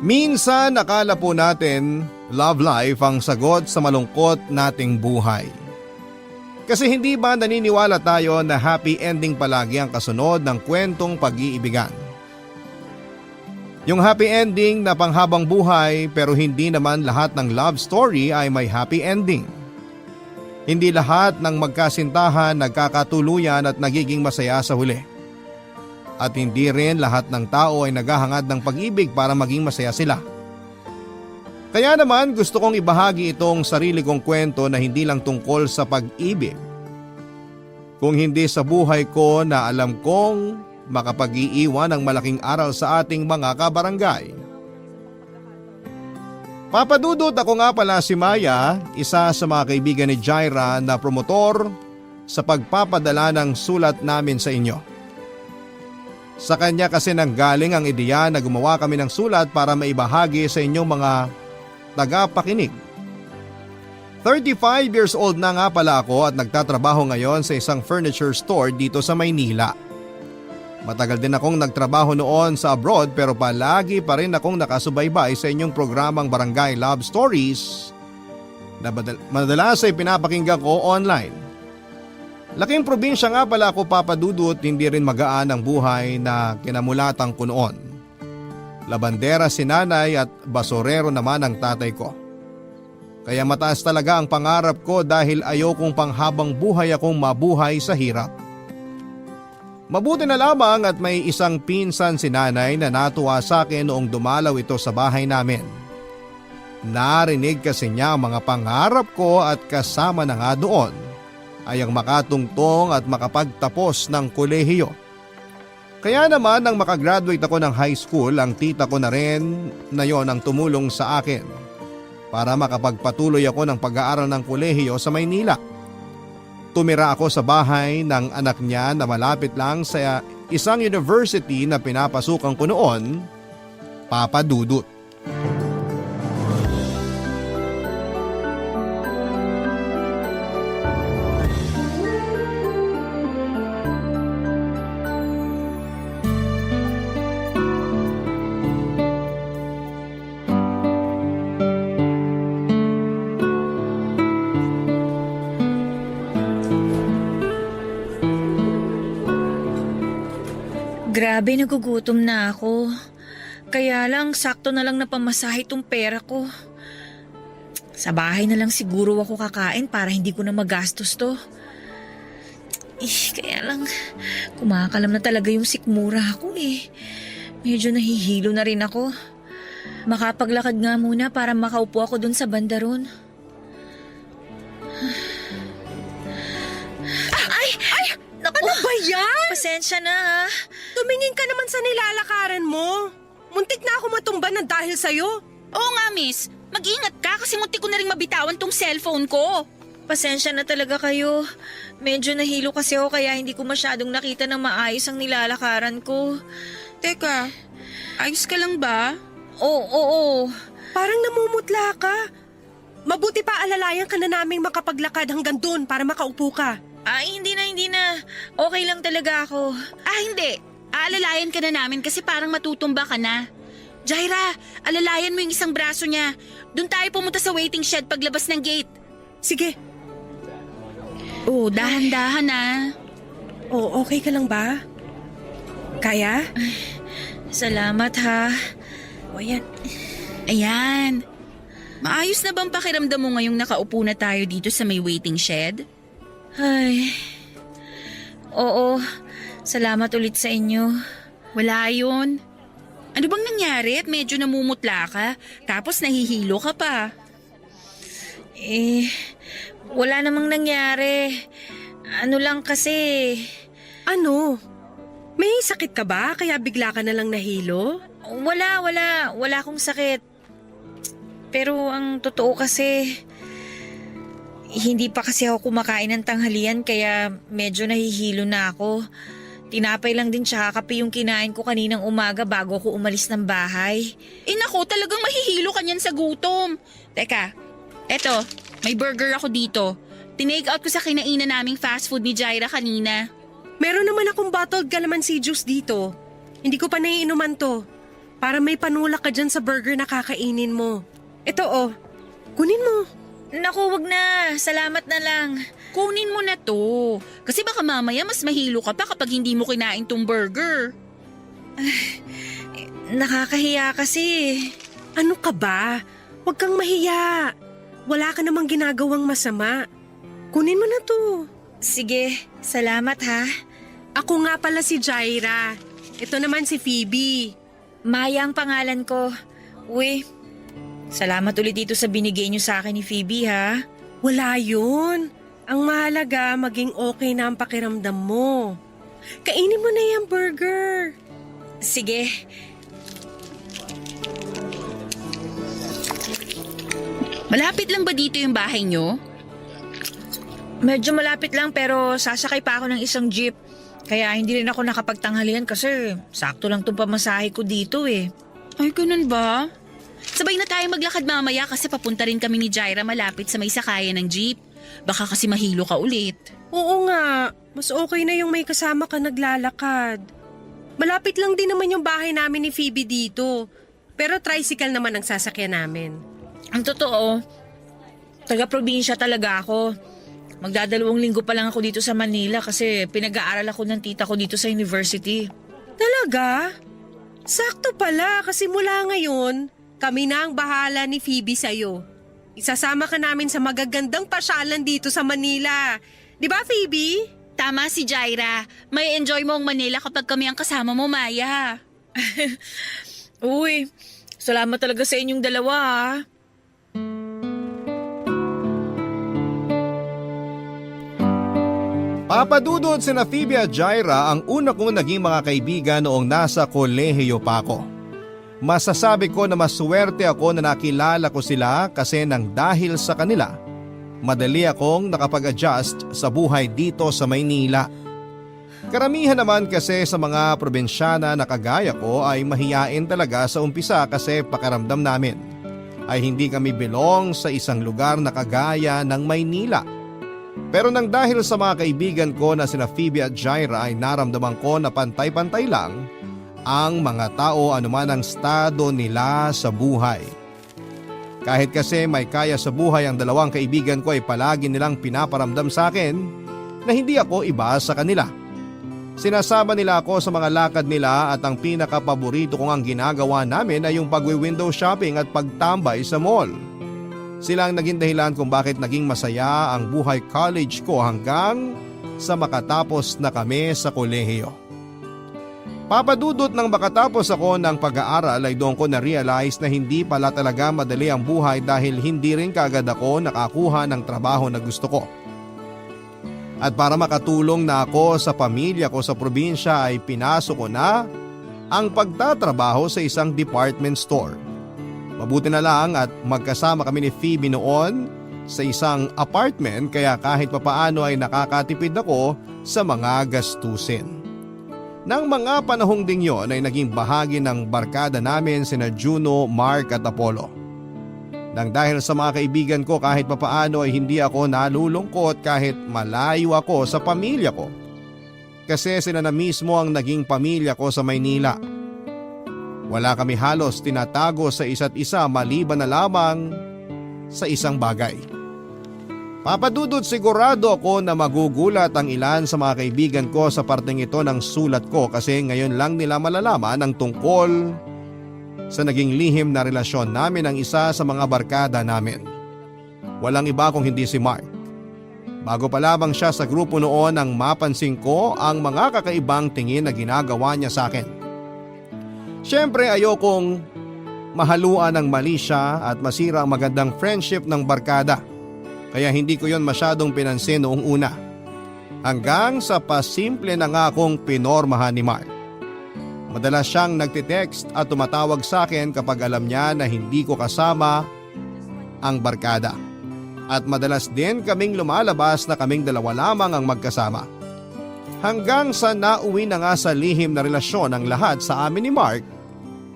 Minsan akala po natin love life ang sagot sa malungkot nating buhay. Kasi hindi ba naniniwala tayo na happy ending palagi ang kasunod ng kwentong pag-iibigan? Yung happy ending na panghabang buhay pero hindi naman lahat ng love story ay may happy ending. Hindi lahat ng magkasintahan nagkakatuluyan at nagiging masaya sa huli. At hindi rin lahat ng tao ay naghahangad ng pag-ibig para maging masaya sila. Kaya naman gusto kong ibahagi itong sarili kong kwento na hindi lang tungkol sa pag-ibig. Kung hindi sa buhay ko na alam kong makapag-iiwan ng malaking aral sa ating mga kabarangay. Papadudot, ako nga pala si Maya, isa sa mga kaibigan ni Jaira na promotor sa pagpapadala ng sulat namin sa inyo. Sa kanya kasi nanggaling ang ideya na gumawa kami ng sulat para maibahagi sa inyong mga tagapakinig. 35 years old na nga pala ako at nagtatrabaho ngayon sa isang furniture store dito sa Maynila. Matagal din akong nagtrabaho noon sa abroad pero palagi pa rin akong nakasubaybay sa inyong programang Barangay Love Stories na madalas ay pinapakinggan ko online. Laking probinsya nga pala ako, Papadudot, hindi rin magaan ang buhay na kinamulatan ko noon. Labandera si nanay at basorero naman ang tatay ko. Kaya mataas talaga ang pangarap ko dahil ayokong panghabang buhay akong mabuhay sa hirap. Mabuti na lamang at may isang pinsan si nanay na natuwa sa akin noong dumalaw ito sa bahay namin. Narinig kasi niya ang mga pangarap ko at kasama na nga doon ay ang makatungtong at makapagtapos ng kolehiyo. Kaya naman nang makagraduate ako ng high school, ang tita ko na rin na yon ang tumulong sa akin para makapagpatuloy ako ng pag-aaral ng kolehiyo sa Maynila. Tumira ako sa bahay ng anak niya na malapit lang sa isang university na pinapasukan ko noon, Papadudot. Grabe, nagugutom na ako. Kaya lang, sakto na lang napamasahe tong pera ko. Sa bahay na lang siguro ako kakain para hindi ko na magastos to. Kaya lang, kumakalam na talaga yung sikmura ko eh. Medyo nahihilo na rin ako. Makapaglakad nga muna para makaupo ako dun sa bandaron. Ano ba yan? Pasensya na ha. Tumingin ka naman sa nilalakaran mo. Muntik na ako matumba ng dahil sa'yo. Oo nga, miss. Mag-ingat ka kasi muntik ko na rin mabitawan tong cellphone ko. Pasensya na talaga kayo. Medyo nahilo kasi ako kaya hindi ko masyadong nakita ng maayos ang nilalakaran ko. Teka, ayos ka lang ba? Oo. Parang namumutla ka. Mabuti pa alalayan ka na naming makapaglakad hanggang doon para makaupo ka. Hindi na. Okay lang talaga ako. Hindi. Aalalayan ka na namin kasi parang matutumba ka na. Jaira, alalayan mo yung isang braso niya. Doon tayo pumunta sa waiting shed paglabas ng gate. Sige. Dahan-dahan na. Okay ka lang ba? Kaya? Salamat ha. Ayan. Ayan. Maayos na bang pakiramdam mo ngayong nakaupo na tayo dito sa may waiting shed? Ay. Oo. Salamat ulit sa inyo. Wala yun. Ano bang nangyari at medyo namumutla ka? Tapos nahihilo ka pa. Wala namang nangyari. Ano lang kasi. Ano? May sakit ka ba kaya bigla ka na lang nahilo? Wala. Wala akong sakit. Pero ang totoo kasi, hindi pa kasi ako kumakain ng tanghalian kaya medyo nahihilo na ako. Tinapay lang din tsaka kape yung kinain ko kaninang umaga bago ako umalis ng bahay. Naku, talagang mahihilo ka niyan sa gutom. Teka, eto, may burger ako dito. Tinake out ko sa kinainan naming fast food ni Jaira kanina. Meron naman akong bottled calamansi juice dito. Hindi ko pa naiinuman to. Para may panulak ka dyan sa burger na kakainin mo. Ito oh, kunin mo. Naku, wag na. Salamat na lang. Kunin mo na to. Kasi baka mamaya mas mahilo ka pa kapag hindi mo kinain tong burger. Nakakahiya kasi. Ano ka ba? Huwag kang mahiya. Wala ka namang ginagawang masama. Kunin mo na to. Sige, salamat ha. Ako nga pala si Jaira. Ito naman si Phoebe. Maya ang pangalan ko. Uy, salamat ulit dito sa binigay niyo sa akin ni Phoebe ha. Wala yun. Ang mahalaga, maging okay na ang pakiramdam mo. Kainin mo na yung burger. Sige. Malapit lang ba dito yung bahay nyo? Medyo malapit lang pero sasakay pa ako ng isang jeep. Kaya hindi rin ako nakapagtanghalian kasi sakto lang itong pamasahe ko dito eh. Ay, ganun ba? Sabay na tayo maglakad mamaya kasi papunta rin kami ni Jaira malapit sa may sakayan ng jeep. Baka kasi mahilo ka ulit. Oo nga, mas okay na yung may kasama ka naglalakad. Malapit lang din naman yung bahay namin ni Phoebe dito. Pero tricycle naman ang sasakyan namin. Ang totoo, taga-probinsya talaga ako. Magdadalawang linggo pa lang ako dito sa Manila kasi pinag-aaral ako ng tita ko dito sa university. Talaga? Sakto pala kasi mula ngayon, kami na ang bahala ni Phoebe sa'yo. Isasama ka namin sa magagandang pasyalan dito sa Manila. Di ba, Phoebe? Tama si Jaira. May enjoy mo ang Manila kapag kami ang kasama mo, Maya. Uy, salamat talaga sa inyong dalawa ha. Papadudod sina Phoebe at Jaira ang una kong naging mga kaibigan noong nasa kolehiyo pa ako. Masasabi ko na maswerte ako na nakilala ko sila kasi nang dahil sa kanila, madali akong nakapag-adjust sa buhay dito sa Maynila. Karamihan naman kasi sa mga probinsyana na kagaya ko ay mahiyain talaga sa umpisa kasi pakiramdam namin ay hindi kami belong sa isang lugar na kagaya ng Maynila. Pero nang dahil sa mga kaibigan ko na sina Phoebe at Jaira ay naramdaman ko na pantay-pantay lang ang mga tao anuman ang estado nila sa buhay. Kahit kasi may kaya sa buhay ang dalawang kaibigan ko ay palagi nilang pinaparamdam sa akin na hindi ako iba sa kanila. Sinasama nila ako sa mga lakad nila at ang pinakapaborito kong ang ginagawa namin ay yung pagwi-window shopping at pagtambay sa mall. Sila ang naging dahilan kung bakit naging masaya ang buhay college ko hanggang sa makatapos na kami sa kolehiyo. Papadudot nang makatapos ako ng pag-aaral ay doon ko na-realize na hindi pala talaga madali ang buhay dahil hindi rin kaagad ako nakakuha ng trabaho na gusto ko. At para makatulong na ako sa pamilya ko sa probinsya ay pinasok ko na ang pagtatrabaho sa isang department store. Mabuti na lang at magkasama kami ni Phoebe noon sa isang apartment kaya kahit papaano ay nakakatipid ako sa mga gastusin. Nang mga panahong ding yon ay naging bahagi ng barkada namin sina Juno, Mark at Apollo. Nang dahil sa mga kaibigan ko kahit papaano ay hindi ako nalulungkot kahit malayo ako sa pamilya ko. Kasi sila na mismo ang naging pamilya ko sa Maynila. Wala kami halos tinatago sa isa't isa maliban na lamang sa isang bagay. Papadudod sigurado ako na magugulat ang ilan sa mga kaibigan ko sa parteng ito ng sulat ko kasi ngayon lang nila malalaman ang tungkol sa naging lihim na relasyon namin ng isa sa mga barkada namin. Walang iba kung hindi si Mark. Bago pa lamang siya sa grupo noon nang mapansin ko ang mga kakaibang tingin na ginagawa niya sa akin. Siyempre ayokong mahaluan ng mali siya at masira ang magandang friendship ng barkada. Kaya hindi ko yon masyadong pinansin noong una. Hanggang sa pasimple na nga akong pinormahan ni Mark. Madalas siyang nagtitext at tumatawag sa akin kapag alam niya na hindi ko kasama ang barkada. At madalas din kaming lumalabas na kaming dalawa lamang ang magkasama. Hanggang sa nauwi na nga sa lihim na relasyon ang lahat sa amin ni Mark,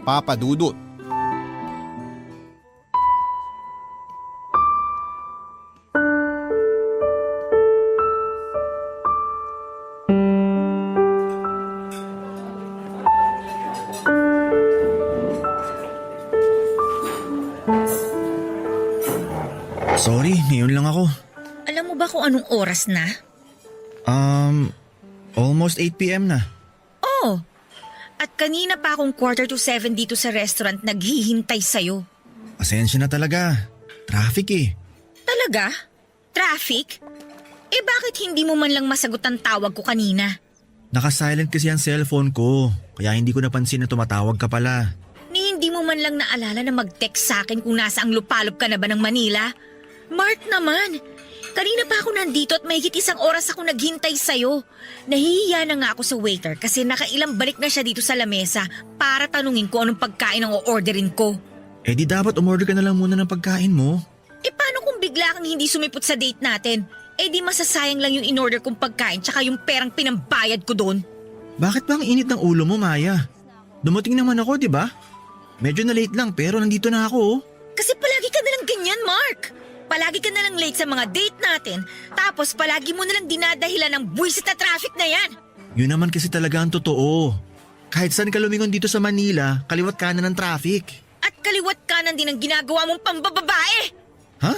Papadudot. anong oras na? Almost 8 p.m. na. Oh, at kanina pa akong 6:45 dito sa restaurant naghihintay sa'yo. Pasensya na talaga. Traffic eh. Talaga? Traffic? Eh bakit hindi mo man lang masagot ang tawag ko kanina? Naka-silent kasi ang cellphone ko, kaya hindi ko napansin na tumatawag ka pala. Ni hindi mo man lang naalala na mag-text sa akin kung nasa ang lupalop ka na ba ng Manila? Mark naman, kanina pa ako nandito at mahigit 1 oras ako naghintay sa'yo. Nahihiya na nga ako sa waiter kasi nakailang balik na siya dito sa lamesa para tanungin ko anong pagkain ang o-orderin ko. Eh di dapat umorder ka na lang muna ng pagkain mo. Eh paano kung bigla kang hindi sumipot sa date natin? Eh di masasayang lang yung in-order kong pagkain tsaka yung perang pinambayad ko doon. Bakit ba ang init ng ulo mo, Maya? Dumating naman ako, di ba? Medyo na late lang pero nandito na ako oh. Kasi palagi ka nalang ganyan, Mark. Palagi ka nalang late sa mga date natin, tapos palagi mo nalang dinadahilan ng buwisit na traffic na yan. Yun naman kasi talaga ang totoo. Kahit saan ka lumingon dito sa Manila, kaliwat kanan ng traffic. At kaliwat kanan din ang ginagawa mong pambababae. Ha?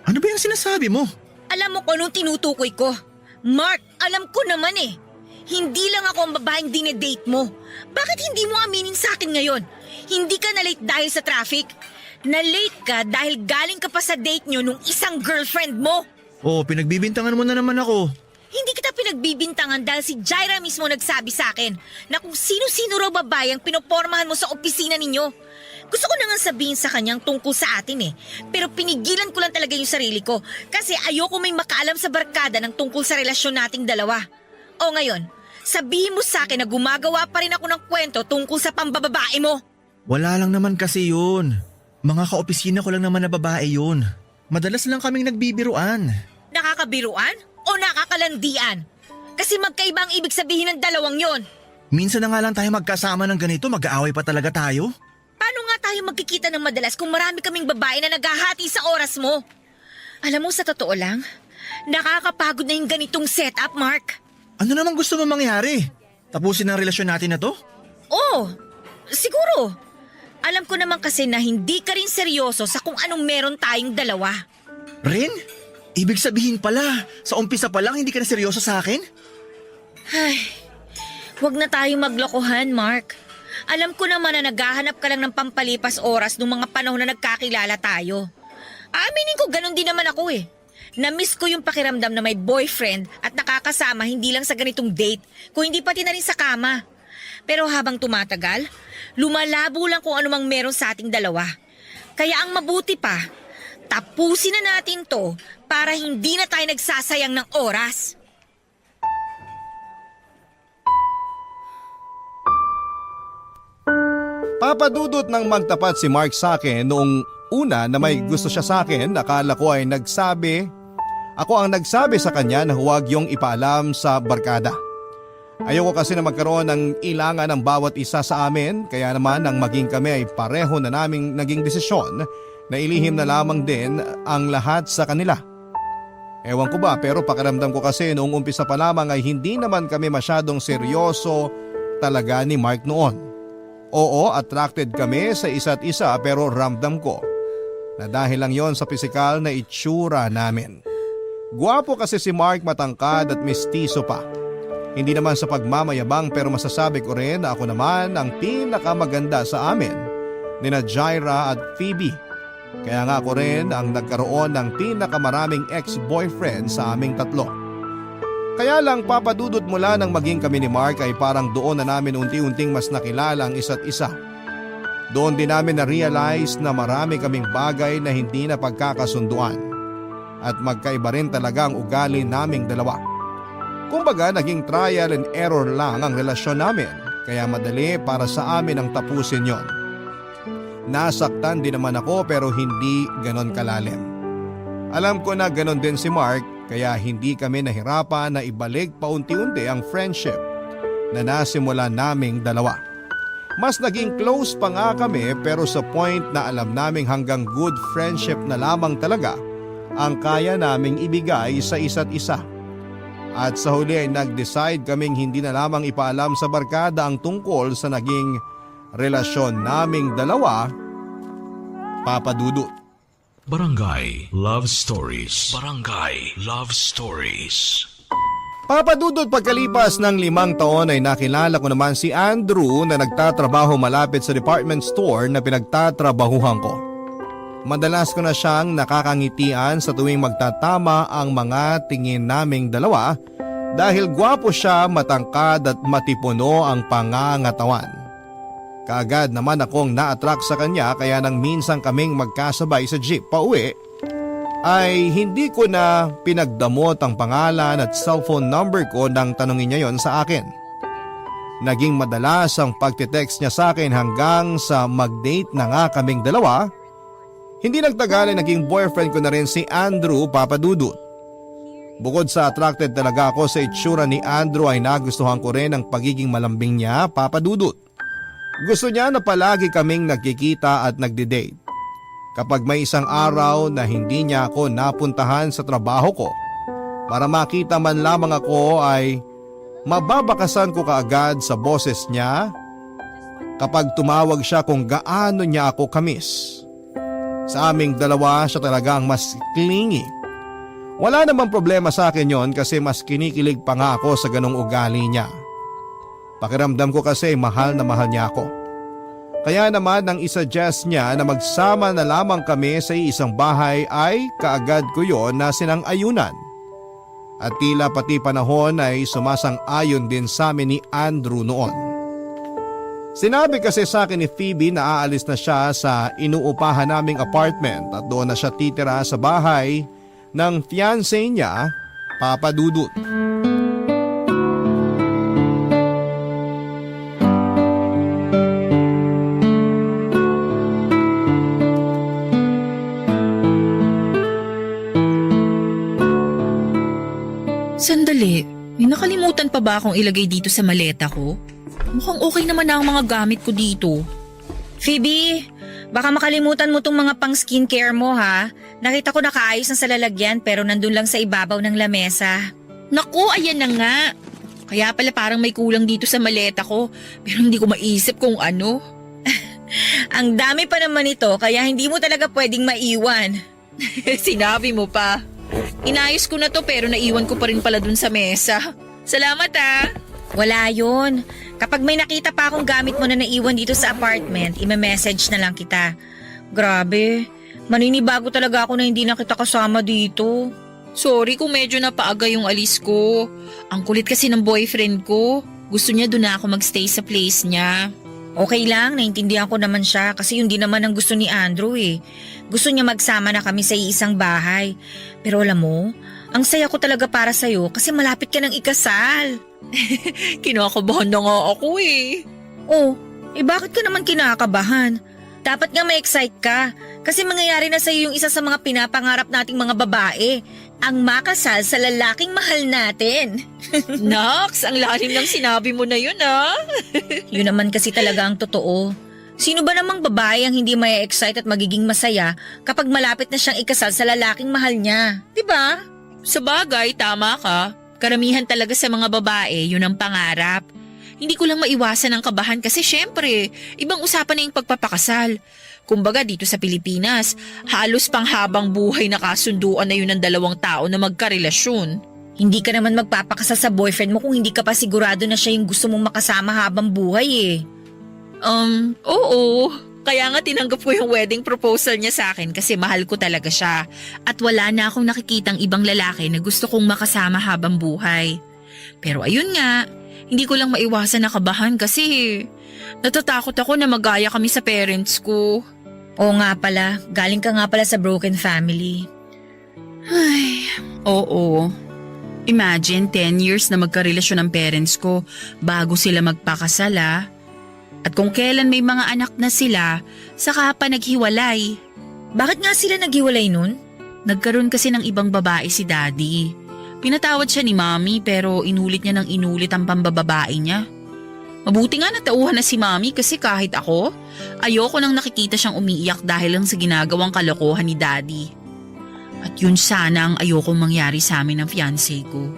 Ano ba yung sinasabi mo? Alam mo kung anong tinutukoy ko. Mark, alam ko naman eh. Hindi lang ako ang babaeng dinedate mo. Bakit hindi mo aminin sa akin ngayon? Hindi ka na late dahil sa traffic. Na-late ka dahil galing ka pa sa date nyo nung isang girlfriend mo. Oh, pinagbibintangan mo na naman ako. Hindi kita pinagbibintangan dahil si Jaira mismo nagsabi sa akin na kung sino-sino raw babae ang pinopormahan mo sa opisina ninyo. Gusto ko na nga sabihin sa kanyang tungkol sa atin eh. Pero pinigilan ko lang talaga yung sarili ko kasi ayoko may makaalam sa barkada ng tungkol sa relasyon nating dalawa. O ngayon, sabihin mo sa akin na gumagawa pa rin ako ng kwento tungkol sa pambababae mo. Wala lang naman kasi yun. Mga kaopisina ko lang naman na babae yun. Madalas lang kaming nagbibiruan. Nakakabiruan o nakakalandian? Kasi magkaiba ang ibig sabihin ng dalawang yon. Minsan na nga lang tayo magkasama ng ganito, mag-aaway pa talaga tayo. Paano nga tayo magkikita ng madalas kung marami kaming babae na naghahati sa oras mo? Alam mo, sa totoo lang, nakakapagod na yung ganitong setup, Mark. Ano naman gusto mo mangyari? Tapusin ang relasyon natin na to? Oo, siguro. Alam ko naman kasi na hindi ka rin seryoso sa kung anong meron tayong dalawa. Rin? Ibig sabihin pala, sa umpisa pa lang hindi ka na seryoso sa akin? Ay, wag na tayong maglokohan, Mark. Alam ko naman na naghahanap ka lang ng pampalipas oras nung mga panahon na nagkakilala tayo. Aminin ko, ganun din naman ako eh. Na-miss ko yung pakiramdam na may boyfriend at nakakasama hindi lang sa ganitong date, kung hindi pati na rin sa kama. Pero habang tumatagal, lumalabo lang kung anumang meron sa ating dalawa. Kaya ang mabuti pa, tapusin na natin to para hindi na tayo nagsasayang ng oras. Papadudot nang magtapat si Mark sa akin noong una na may gusto siya sa akin, akala ko ay ako ang nagsabi sa kanya na huwag yung ipaalam sa barkada. Ayoko kasi na magkaroon ng ilangan ng bawat isa sa amin, kaya naman nang maging kami ay pareho na naming naging desisyon na ilihim na lamang din ang lahat sa kanila. Ewan ko ba, pero pakiramdam ko kasi noong umpisa pa lamang ay hindi naman kami masyadong seryoso talaga ni Mark noon. Oo, attracted kami sa isa't isa pero ramdam ko na dahil lang yon sa pisikal na itsura namin. Guwapo kasi si Mark, matangkad at mestizo pa. Hindi naman sa pagmamayabang pero masasabi ko rin na ako naman ang pinakamaganda sa amin nina Jaira at Phoebe. Kaya nga ako rin ang nagkaroon ng pinakamaraming ex-boyfriend sa aming tatlo. Kaya lang papadudot mula nang maging kami ni Mark ay parang doon na namin unti-unting mas nakilala ang isa't isa. Doon din namin na-realize na marami kaming bagay na hindi na pagkakasunduan at magkaiba rin talaga ang ugali naming dalawa. Kumbaga naging trial and error lang ang relasyon namin kaya madali para sa amin ang tapusin yon. Nasaktan din naman ako pero hindi ganon kalalim. Alam ko na ganon din si Mark kaya hindi kami nahirapan na ibalik paunti-unti ang friendship na nasimula naming dalawa. Mas naging close pa nga kami pero sa point na alam naming hanggang good friendship na lamang talaga ang kaya naming ibigay sa isa't isa. At sa huli ay nag-decide kaming hindi na lamang ipaalam sa barkada ang tungkol sa naging relasyon naming dalawa, papadudot. Barangay Love Stories. Barangay Love Stories. Papadudot, pagkalipas ng 5 taon ay nakilala ko naman si Andrew na nagtatrabaho malapit sa department store na pinagtatrabahuhan ko. Madalas ko na siyang nakakangitian sa tuwing magtatama ang mga tingin naming dalawa dahil gwapo siya, matangkad at matipuno ang pangangatawan. Kaagad naman akong na-attract sa kanya kaya nang minsan kaming magkasabay sa jeep pauwi ay hindi ko na pinagdamot ang pangalan at cellphone number ko nang tanungin niya yon sa akin. Naging madalas ang pagtitext niya sa akin hanggang sa mag-date na nga kaming dalawa. Hindi nagtagal ay naging boyfriend ko na rin si Andrew, Papadudut. Bukod sa attracted talaga ako sa itsura ni Andrew ay nagustuhan ko rin ang pagiging malambing niya, Papadudut. Gusto niya na palagi kaming nagkikita at nagde-date. Kapag may isang araw na hindi niya ako napuntahan sa trabaho ko para makita man lamang ako ay mababakasan ko kaagad sa boses niya kapag tumawag siya kung gaano niya ako kamis. Sa aming dalawa siya talaga ang mas clingy. Wala namang problema sa akin yon kasi mas kinikilig pa nga ako sa ganong ugali niya. Pakiramdam ko kasi mahal na mahal niya ako. Kaya naman nang isuggest niya na magsama na lamang kami sa isang bahay ay kaagad ko yon na sinang-ayunan. At tila pati panahon ay sumasang-ayon din sa amin ni Andrew noon. Sinabi kasi sa akin ni Phoebe na aalis na siya sa inuupahan naming apartment at doon na siya titira sa bahay ng fiancé niya, Papadudut. Sandali, may nakalimutan pa ba akong ilagay dito sa maleta ko? Mukhang okay naman na ang mga gamit ko dito. Phoebe, baka makalimutan mo tong mga pang skincare mo ha. Nakita ko nakaayos na sa lalagyan pero nandun lang sa ibabaw ng lamesa. Naku, ayan na nga. Kaya pala parang may kulang dito sa maleta ko pero hindi ko maisip kung ano. Ang dami pa naman ito kaya hindi mo talaga pwedeng maiwan. Sinabi mo pa. Inayos ko na to pero naiwan ko pa rin pala dun sa mesa. Salamat ah. Wala yun. Kapag may nakita pa akong gamit mo na naiwan dito sa apartment, i-message na lang kita. Grabe, maninibago talaga ako na hindi na kita kasama dito. Sorry kung medyo napaaga yung alis ko. Ang kulit kasi ng boyfriend ko. Gusto niya doon na ako magstay sa place niya. Okay lang, naintindihan ko naman siya kasi yun din naman ang gusto ni Andrew eh. Gusto niya magsama na kami sa iisang bahay. Pero alam mo, ang saya ko talaga para sa'yo kasi malapit ka ng ikasal. Kinakabahan na nga ako eh. Oh, bakit ka naman kinakabahan? Dapat nga ma-excite ka kasi mangyayari na sa'yo yung isa sa mga pinapangarap nating mga babae. Ang makasal sa lalaking mahal natin. Nax, ang lalim ng sinabi mo na yun ah. Yun naman kasi talaga ang totoo. Sino ba namang babae ang hindi may-excite at magiging masaya kapag malapit na siyang ikasal sa lalaking mahal niya? Diba? Sa bagay, tama ka. Karamihan talaga sa mga babae, yun ang pangarap. Hindi ko lang maiwasan ang kabahan kasi syempre, ibang usapan na yung pagpapakasal. Kumbaga dito sa Pilipinas, halos pang habang buhay na kasunduan na yun ng dalawang tao na magkarelasyon. Hindi ka naman magpapakasal sa boyfriend mo kung hindi ka pa sigurado na siya yung gusto mong makasama habang buhay eh. Oo. Kaya nga tinanggap ko yung wedding proposal niya sa akin kasi mahal ko talaga siya. At wala na akong nakikitang ibang lalaki na gusto kong makasama habang buhay. Pero ayun nga, hindi ko lang maiwasan na kabahan kasi natatakot ako na magaya kami sa parents ko. Oo nga pala, galing ka nga pala sa broken family. Ay, oo. Imagine 10 years na magkarelasyon ang parents ko bago sila magpakasal ah. At kung kailan may mga anak na sila, saka pa naghiwalay. Bakit nga sila naghiwalay nun? Nagkaroon kasi ng ibang babae si Daddy. Pinatawad siya ni Mommy pero inulit niya ng inulit ang pambababae niya. Mabuti nga natauhan na si Mommy kasi kahit ako, ayoko nang nakikita siyang umiiyak dahil lang sa ginagawang kalokohan ni Daddy. At yun sana ang ayokong mangyari sa amin ng fiancé ko.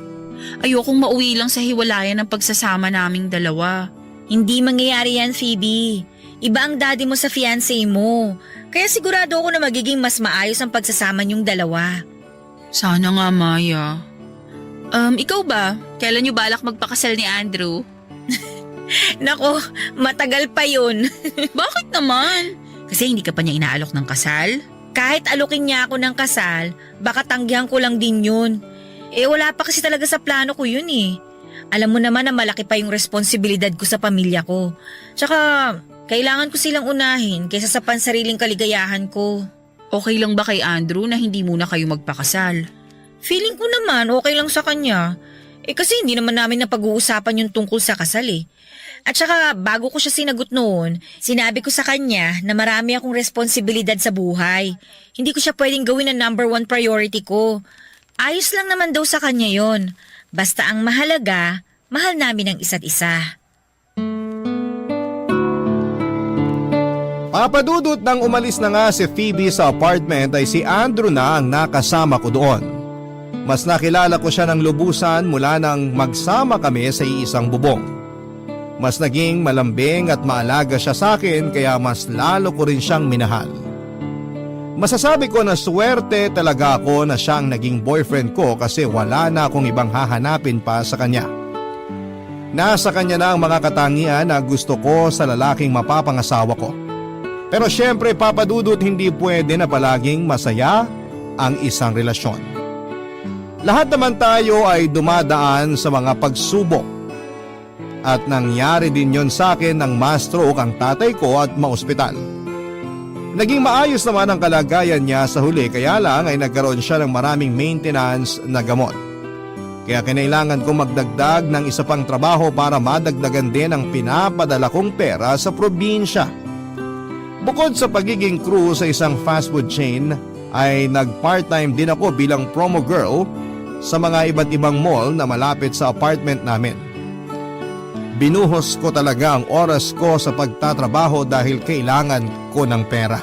Ayokong mauwi lang sa hiwalayan ng pagsasama naming dalawa. Hindi mangyayari yan, Phoebe. Iba ang daddy mo sa fiancé mo. Kaya sigurado ako na magiging mas maayos ang pagsasama niyong dalawa. Sana nga, Maya. Ikaw ba? Kailan niyo balak magpakasal ni Andrew? Nako, matagal pa yun. Bakit naman? Kasi hindi ka pa niya inaalok ng kasal? Kahit alokin niya ako ng kasal, baka tanggihan ko lang din yun. Wala pa kasi talaga sa plano ko yun eh. Alam mo naman na malaki pa yung responsibilidad ko sa pamilya ko. Tsaka, kailangan ko silang unahin kaysa sa pansariling kaligayahan ko. Okay lang ba kay Andrew na hindi muna kayo magpakasal? Feeling ko naman okay lang sa kanya. Kasi hindi naman namin napag-uusapan yung tungkol sa kasal eh. At saka bago ko siya sinagot noon, sinabi ko sa kanya na marami akong responsibilidad sa buhay. Hindi ko siya pwedeng gawin na number 1 priority ko. Ayos lang naman daw sa kanya yon. Basta ang mahalaga, mahal namin ang isa't isa. Papadudot nang umalis na nga si Phoebe sa apartment ay si Andrew na ang nakasama ko doon. Mas nakilala ko siya ng lubusan mula nang magsama kami sa iisang bubong. Mas naging malambing at maalaga siya sa akin kaya mas lalo ko rin siyang minahal. Masasabi ko na swerte talaga ako na siyang naging boyfriend ko kasi wala na akong ibang hahanapin pa sa kanya. Nasa kanya na ang mga katangian na gusto ko sa lalaking mapapangasawa ko. Pero syempre papadudot hindi pwede na palaging masaya ang isang relasyon. Lahat naman tayo ay dumadaan sa mga pagsubok. At nangyari din yon sa akin nang ma-stroke ang tatay ko at maospital. Naging maayos naman ang kalagayan niya sa huli kaya lang ay nagkaroon siya ng maraming maintenance na gamot. Kaya kinailangan kong magdagdag ng isa pang trabaho para madagdagan din ang pinapadala kong pera sa probinsya. Bukod sa pagiging crew sa isang fast food chain ay nag-part-time din ako bilang promo girl sa mga iba't ibang mall na malapit sa apartment namin. Binuhos ko talaga ang oras ko sa pagtatrabaho dahil kailangan ko ng pera.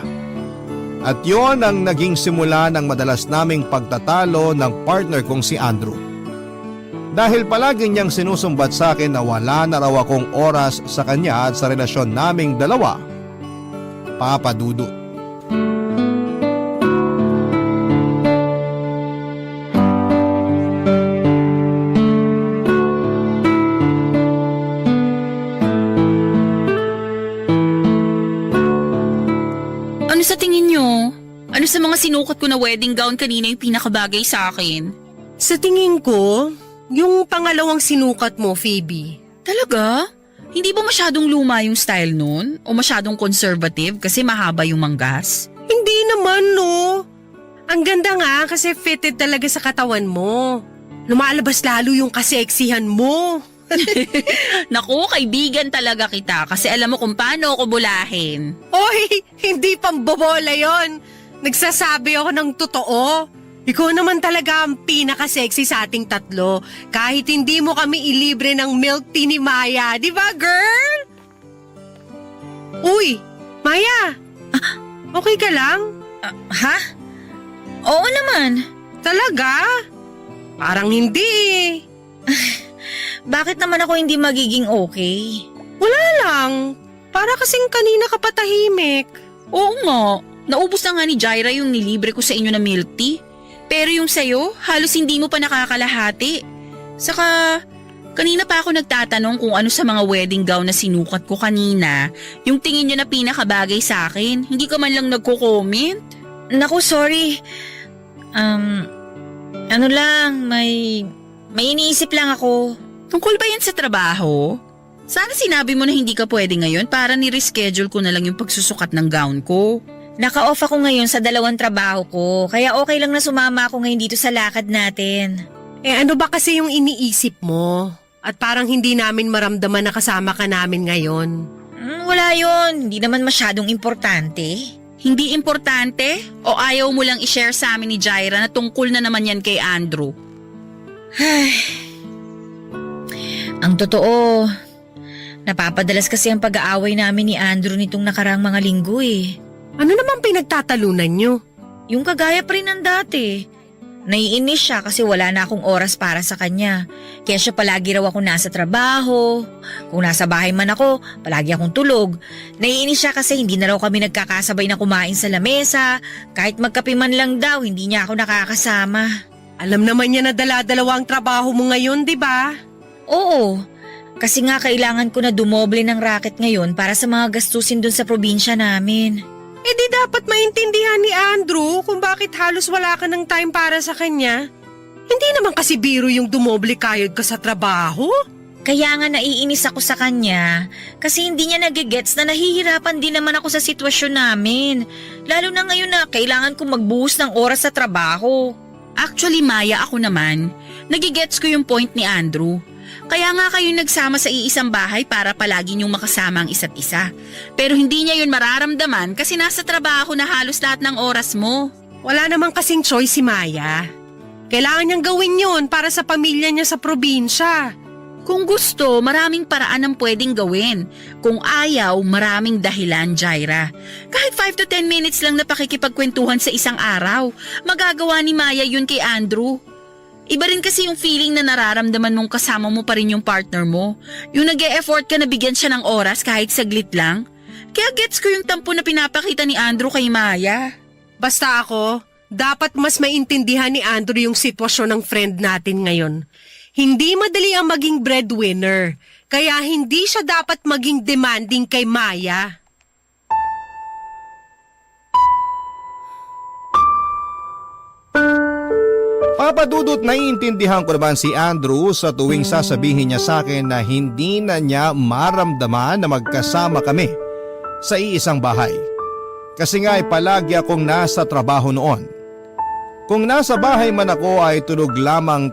At yon ang naging simula ng madalas naming pagtatalo ng partner kong si Andrew. Dahil palagi niyang sinusumbat sa akin na wala na raw akong oras sa kanya at sa relasyon naming dalawa, papadudot. Sa tingin nyo? Ano sa mga sinukat ko na wedding gown kanina yung pinakabagay sa akin? Sa tingin ko, yung pangalawang sinukat mo, Phoebe. Talaga? Hindi ba masyadong luma yung style nun? O masyadong conservative kasi mahaba yung manggas? Hindi naman, no. Ang ganda nga kasi fitted talaga sa katawan mo. Lumalabas lalo yung kaseksihan mo. Naku, kaibigan talaga kita kasi alam mo kung paano ako bulahin. Hoy, hindi pambobola yon. Nagsasabi ako ng totoo. Ikaw naman talaga ang pinaka-sexy sa ating tatlo. Kahit hindi mo kami ilibre ng milk tea ni Maya. Di ba, girl? Uy, Maya. Okay ka lang? Ha? Oo naman. Talaga? Parang hindi. Bakit naman ako hindi magiging okay? Wala lang. Para kasing kanina ka patahimik. Oo nga, naubos na nga ni Jaira yung nilibre ko sa inyo na milk tea. Pero yung sayo, halos hindi mo pa nakakalahati. Saka, kanina pa ako nagtatanong kung ano sa mga wedding gown na sinukat ko kanina, yung tingin nyo na pinakabagay sa akin. Hindi ka man lang nagko-comment. Naku, sorry. Ano lang, may iniisip lang ako. Tungkol ba yan sa trabaho? Sana sinabi mo na hindi ka pwede ngayon para ni-reschedule ko na lang yung pagsusukat ng gown ko. Naka-off ako ngayon sa 2 trabaho ko, kaya okay lang na sumama ako ngayon dito sa lakad natin. Ano ba kasi yung iniisip mo? At parang hindi namin maramdaman na kasama ka namin ngayon. Wala yon, hindi naman masyadong importante. Hindi importante? O ayaw mo lang i-share sa amin ni Jaira na tungkol na naman yan kay Andrew? Ang totoo, napapadalas kasi ang pag-aaway namin ni Andrew nitong nakaraang mga linggo eh. Ano namang pinagtatalunan nyo? Yung kagaya pa rin ng dati. Naiinis siya kasi wala na akong oras para sa kanya. Kaya siya palagi raw ako nasa trabaho. Kung nasa bahay man ako, palagi akong tulog. Naiinis siya kasi hindi na raw kami nagkakasabay na kumain sa lamesa. Kahit magkape man lang daw, hindi niya ako nakakasama. Alam naman niya na dala-dalawa ang trabaho mo ngayon, di ba? Oo, kasi nga kailangan ko na dumoble ng racket ngayon para sa mga gastusin dun sa probinsya namin. Eh di dapat maintindihan ni Andrew kung bakit halos wala ka ng time para sa kanya. Hindi naman kasi biro yung dumoble kayod ka sa trabaho. Kaya nga naiinis ako sa kanya kasi hindi niya nagigets na nahihirapan din naman ako sa sitwasyon namin. Lalo na ngayon na kailangan kong magbuhos ng oras sa trabaho. Actually, Maya, ako naman, nagigets ko yung point ni Andrew. Kaya nga kayo nagsama sa iisang bahay para palagi niyong makasama ang isa't isa. Pero hindi niya yun mararamdaman kasi nasa trabaho na halos lahat ng oras mo. Wala naman kasing choice si Maya. Kailangan niyang gawin yun para sa pamilya niya sa probinsya. Kung gusto, maraming paraan ang pwedeng gawin. Kung ayaw, maraming dahilan, Jaira. Kahit 5 to 10 minutes lang na pakikipagkwentuhan sa isang araw, magagawa ni Maya yun kay Andrew. Iba rin kasi yung feeling na nararamdaman mong kasama mo pa rin yung partner mo. Yung nag-e-effort ka na bigyan siya ng oras kahit saglit lang. Kaya gets ko yung tampo na pinapakita ni Andrew kay Maya. Basta ako, dapat mas maintindihan ni Andrew yung sitwasyon ng friend natin ngayon. Hindi madali ang maging breadwinner, kaya hindi siya dapat maging demanding kay Maya. Papadudot, naiintindihan ko naman si Andrew sa tuwing sasabihin niya sa akin na hindi na niya maramdaman na magkasama kami sa iisang bahay. Kasi nga ay palagi akong nasa trabaho noon. Kung nasa bahay man ako ay tulog lamang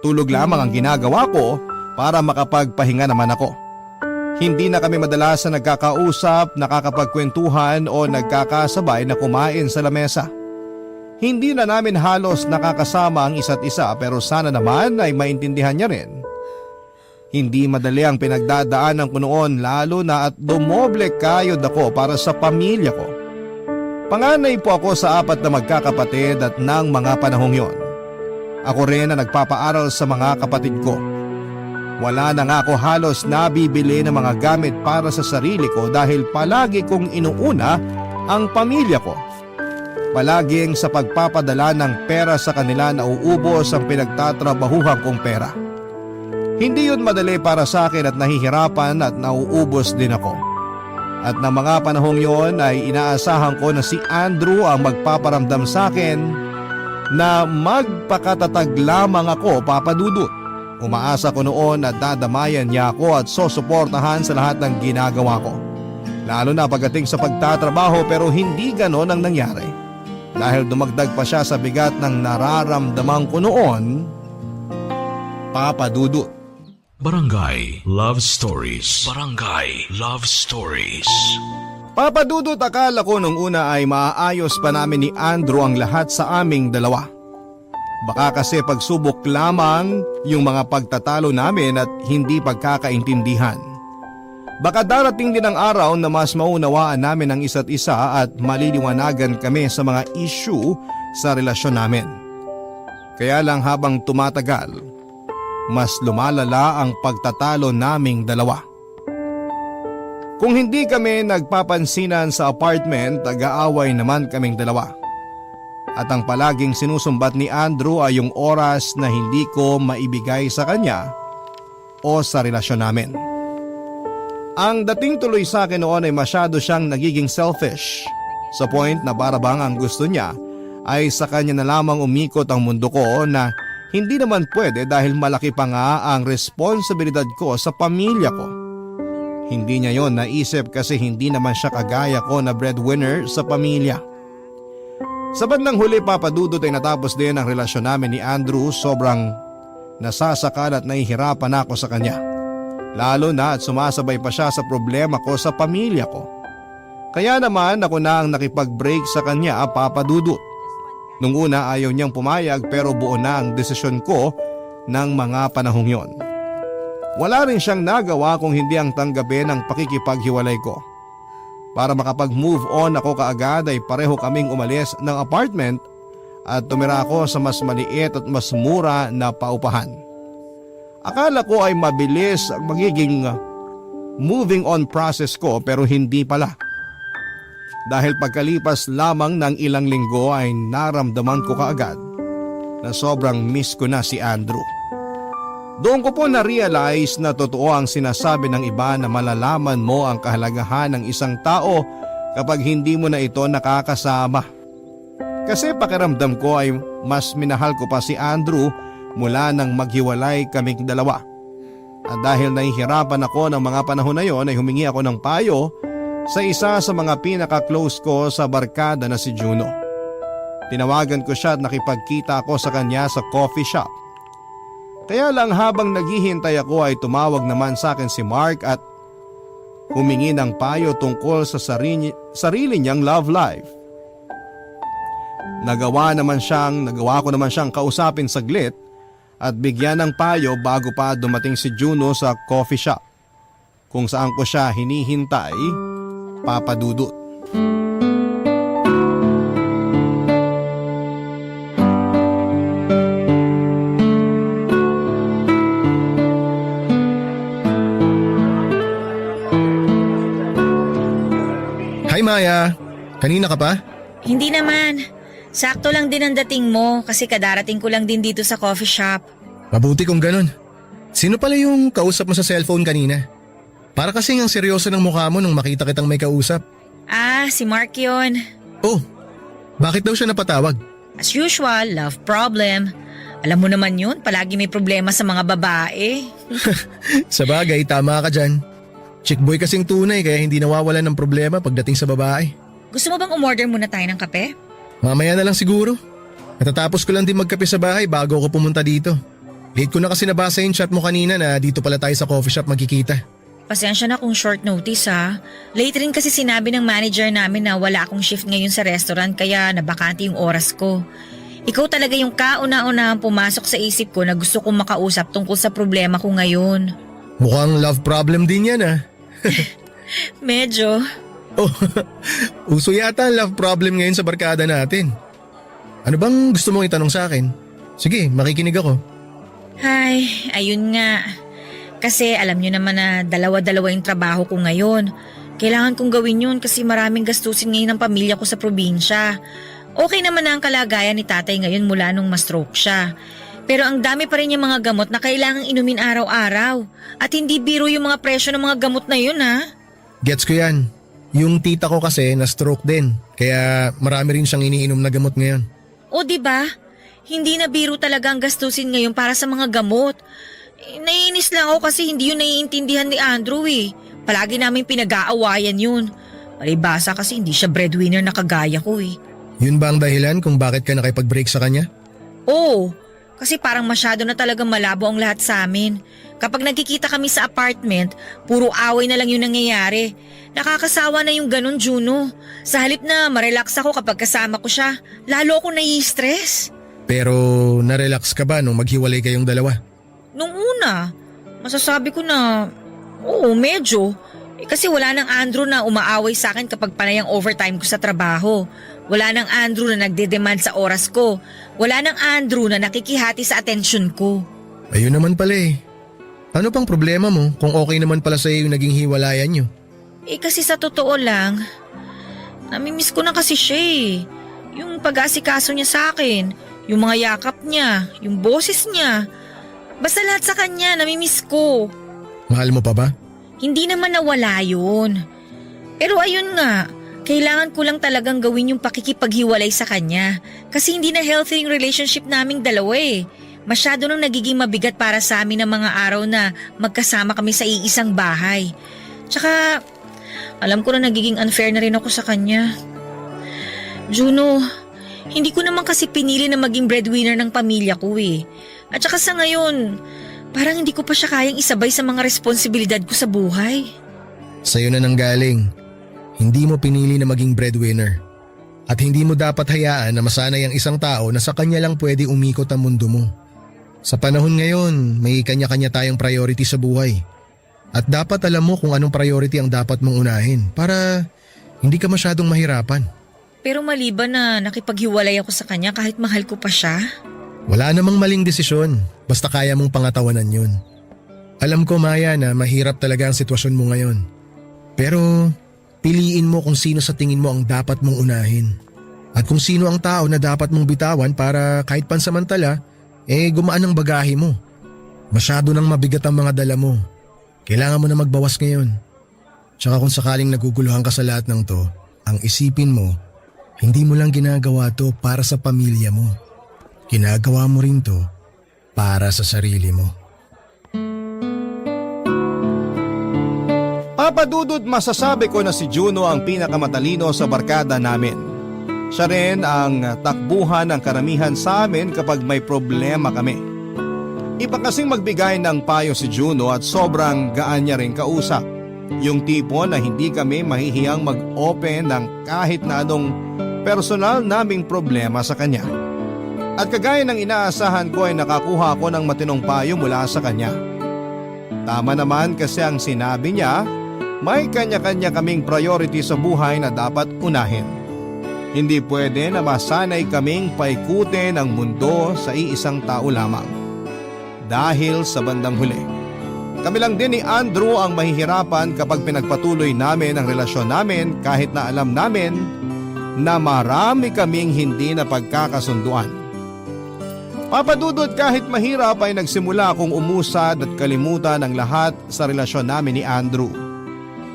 ang ginagawa ko para makapagpahinga naman ako. Hindi na kami madalas na nagkakausap, nakakapagkwentuhan o nagkakasabay na kumain sa lamesa. Hindi na namin halos nakakasama ang isa't isa pero sana naman ay maintindihan niya rin. Hindi madali ang pinagdadaanan ko noon lalo na at dumoble kayod ako para sa pamilya ko. Panganay po ako sa 4 na magkakapatid at ng mga panahong yon. Ako rin na nagpapaaral sa mga kapatid ko. Wala na nga ako halos nabibili ng mga gamit para sa sarili ko dahil palagi kong inuuna ang pamilya ko. Palaging sa pagpapadala ng pera sa kanila nauubos ang pinagtatrabahuhan kong pera. Hindi yun madali para sa akin at nahihirapan at nauubos din ako. At ng mga panahong yon ay inaasahan ko na si Andrew ang magpaparamdam sa akin na magpakatatag lamang ako, Papadudot. Umaasa ko noon at dadamayan niya ako at susuportahan sa lahat ng ginagawa ko. Lalo na pagdating sa pagtatrabaho pero hindi ganon ang nangyari. Dahil dumagdag pa siya sa bigat ng nararamdaman ko noon, Papadudot. Barangay Love Stories. Barangay Love Stories. Papadudot, akala ko nung una ay maaayos pa namin ni Andrew ang lahat sa aming dalawa. Baka kasi pagsubok lamang yung mga pagtatalo namin at hindi pagkakaintindihan. Baka darating din ang araw na mas maunawaan namin ang isa't isa at maliliwanagan kami sa mga issue sa relasyon namin. Kaya lang habang tumatagal, mas lumalala ang pagtatalo naming dalawa. Kung hindi kami nagpapansinan sa apartment, nag-aaway naman kaming dalawa. At ang palaging sinusumbat ni Andrew ay yung oras na hindi ko maibigay sa kanya o sa relasyon namin. Ang dating tuloy sa akin noon ay masyado siyang nagiging selfish sa point na para bang ang gusto niya ay sa kanya na lamang umikot ang mundo ko na hindi naman pwede dahil malaki pa nga ang responsibilidad ko sa pamilya ko. Hindi niya yon naisip kasi hindi naman siya kagaya ko na breadwinner sa pamilya. Sa bandang huli, Papadudot, ay natapos din ang relasyon namin ni Andrew. Sobrang nasasakal at nahihirapan ako sa kanya. Lalo na at sumasabay pa siya sa problema ko sa pamilya ko. Kaya naman ako na ang nakipag-break sa kanya, Papadudot. Nung una ayaw niyang pumayag pero buo na ang desisyon ko ng mga panahong yon. Wala rin siyang nagawa kung hindi ang tanggapin ang pakikipaghiwalay ko. Para makapag-move on ako kaagad ay pareho kaming umalis ng apartment at tumira ako sa mas maliit at mas mura na paupahan. Akala ko ay mabilis ang magiging moving on process ko pero hindi pala. Dahil pagkalipas lamang ng ilang linggo ay naramdaman ko kaagad na sobrang miss ko na si Andrew. Doon ko po na-realize na totoo ang sinasabi ng iba na malalaman mo ang kahalagahan ng isang tao kapag hindi mo na ito nakakasama. Kasi pakiramdam ko ay mas minahal ko pa si Andrew mula nang maghiwalay kaming dalawa. At dahil nahihirapan ako ng mga panahon na yon ay humingi ako ng payo sa isa sa mga pinaka-close ko sa barkada na si Juno. Tinawagan ko siya at nakipagkita ako sa kanya sa coffee shop. Kaya lang habang naghihintay ako ay tumawag naman sa akin si Mark at humingi ng payo tungkol sa sarili niyang love life. Nagawa ko naman siyang kausapin saglit at bigyan ng payo bago pa dumating si Juno sa coffee shop kung saan ko siya hinihintay, Papa Dudut. Hi Maya! Kanina ka pa? Hindi naman. Sakto lang din ang dating mo kasi kadarating ko lang din dito sa coffee shop. Mabuti kung ganun. Sino pala yung kausap mo sa cellphone kanina? Para kasing ang seryoso ng mukha mo nung makita kitang may kausap. Ah, si Mark yun. Oh, bakit daw siya napatawag? As usual, love problem. Alam mo naman yun, palagi may problema sa mga babae. Sa bagay, tama ka dyan. Chick boy kasing tunay kaya hindi nawawalan ng problema pagdating sa babae. Gusto mo bang umorder muna tayo ng kape? Mamaya na lang siguro. Natatapos ko lang din magkape sa bahay bago ako pumunta dito. Late ko na kasi nabasa yung chat mo kanina na dito pala tayo sa coffee shop magkikita. Pasensya na kung short notice ha. Late rin kasi sinabi ng manager namin na wala akong shift ngayon sa restaurant kaya nabakante yung oras ko. Ikaw talaga yung kauna-unahang pumasok sa isip ko na gusto kong makausap tungkol sa problema ko ngayon. Mukhang love problem din yan ah. Medyo. Oh, uso yata ang love problem ngayon sa barkada natin. Ano bang gusto mong itanong sa akin? Sige, makikinig ako. Ay, ayun nga. Kasi alam nyo naman na dalawa-dalawa yung trabaho ko ngayon. Kailangan kong gawin yun kasi maraming gastusin ngayon ng pamilya ko sa probinsya. Okay naman na ang kalagayan ni tatay ngayon mula nung ma-stroke siya. Pero ang dami pa rin yung mga gamot na kailangang inumin araw-araw. At hindi biro yung mga presyo ng mga gamot na yun ha. Gets ko yan. Yung tita ko kasi na-stroke din. Kaya marami rin siyang iniinom na gamot ngayon. O diba? Hindi na biro talaga ang gastusin ngayon para sa mga gamot. Naiinis lang ako kasi hindi yun naiintindihan ni Andrew eh. Palagi namin pinag-aawayan yun. Palibasa kasi hindi siya breadwinner na kagaya ko eh. Yun ba ang dahilan kung bakit ka nakipag-break sa kanya? Oo, kasi parang masyado na talagang malabo ang lahat sa amin. Kapag nagkikita kami sa apartment, puro away na lang yung nangyayari. Nakakasawa na yung ganun, Juno. Sa halip na marelax ako kapag kasama ko siya, lalo ako nai-stress. Pero narelax ka ba nung maghiwalay kayong dalawa? Nung una, masasabi ko na, oo, medyo. Kasi wala nang Andrew na umaaway sa akin kapag panay ang overtime ko sa trabaho. Wala nang Andrew na nagde-demand sa oras ko. Wala nang Andrew na nakikihati sa atensyon ko. Ayun naman pala eh. Ano pang problema mo kung okay naman pala sa'yo yung naging hiwalayan nyo? Kasi sa totoo lang, namimiss ko na kasi siya eh. Yung pag-aasikaso niya sa akin, yung mga yakap niya, yung boses niya. Basta lahat sa kanya, namimiss ko. Mahal mo pa ba? Hindi naman nawala yun. Pero ayun nga, kailangan ko lang talagang gawin yung pakikipaghiwalay sa kanya. Kasi hindi na healthy yung relationship naming dalawa eh. Masyado nang nagiging mabigat para sa amin ng mga araw na magkasama kami sa iisang bahay. Tsaka, alam ko na nagiging unfair na rin ako sa kanya. Juno, hindi ko naman kasi pinili na maging breadwinner ng pamilya ko eh. At saka sa ngayon, parang hindi ko pa siya kayang isabay sa mga responsibilidad ko sa buhay. Sa'yo na nanggaling. Hindi mo pinili na maging breadwinner. At hindi mo dapat hayaan na masanay ang isang tao na sa kanya lang pwede umikot ang mundo mo. Sa panahon ngayon, may kanya-kanya tayong priority sa buhay. At dapat alam mo kung anong priority ang dapat mong unahin para hindi ka masyadong mahirapan. Pero maliban na nakipaghiwalay ako sa kanya kahit mahal ko pa siya. Wala namang maling desisyon, basta kaya mong pangatawanan yun. Alam ko Maya na mahirap talaga ang sitwasyon mo ngayon. Pero piliin mo kung sino sa tingin mo ang dapat mong unahin. At kung sino ang tao na dapat mong bitawan para kahit pansamantala, gumaan ang bagahe mo. Masyado nang mabigat ang mga dala mo. Kailangan mo na magbawas ngayon. Tsaka kung sakaling naguguluhan ka sa lahat ng to, ang isipin mo, hindi mo lang ginagawa to para sa pamilya mo. Ginagawa mo rin to para sa sarili mo. Papa Dudut, masasabi ko na si Juno ang pinakamatalino sa barkada namin. Siya rin ang takbuhan ng karamihan sa amin kapag may problema kami. Iba kasing magbigay ng payo si Juno at sobrang gaan niya rin kausap. Yung tipo na hindi kami mahihiyang mag-open ng kahit na anong personal naming problema sa kanya. At kagaya ng inaasahan ko ay nakakuha ako ng matinong payo mula sa kanya. Tama naman kasi ang sinabi niya, may kanya-kanya kaming priority sa buhay na dapat unahin. Hindi pwede na masanay kaming paikutin ang mundo sa iisang tao lamang. Dahil sa bandang huli, kami lang din ni Andrew ang mahihirapan kapag pinagpatuloy namin ang relasyon namin kahit na alam namin na marami kaming hindi na pagkakasunduan. Papa Dudut, kahit mahirap ay nagsimula akong umusad at kalimutan ang lahat sa relasyon namin ni Andrew.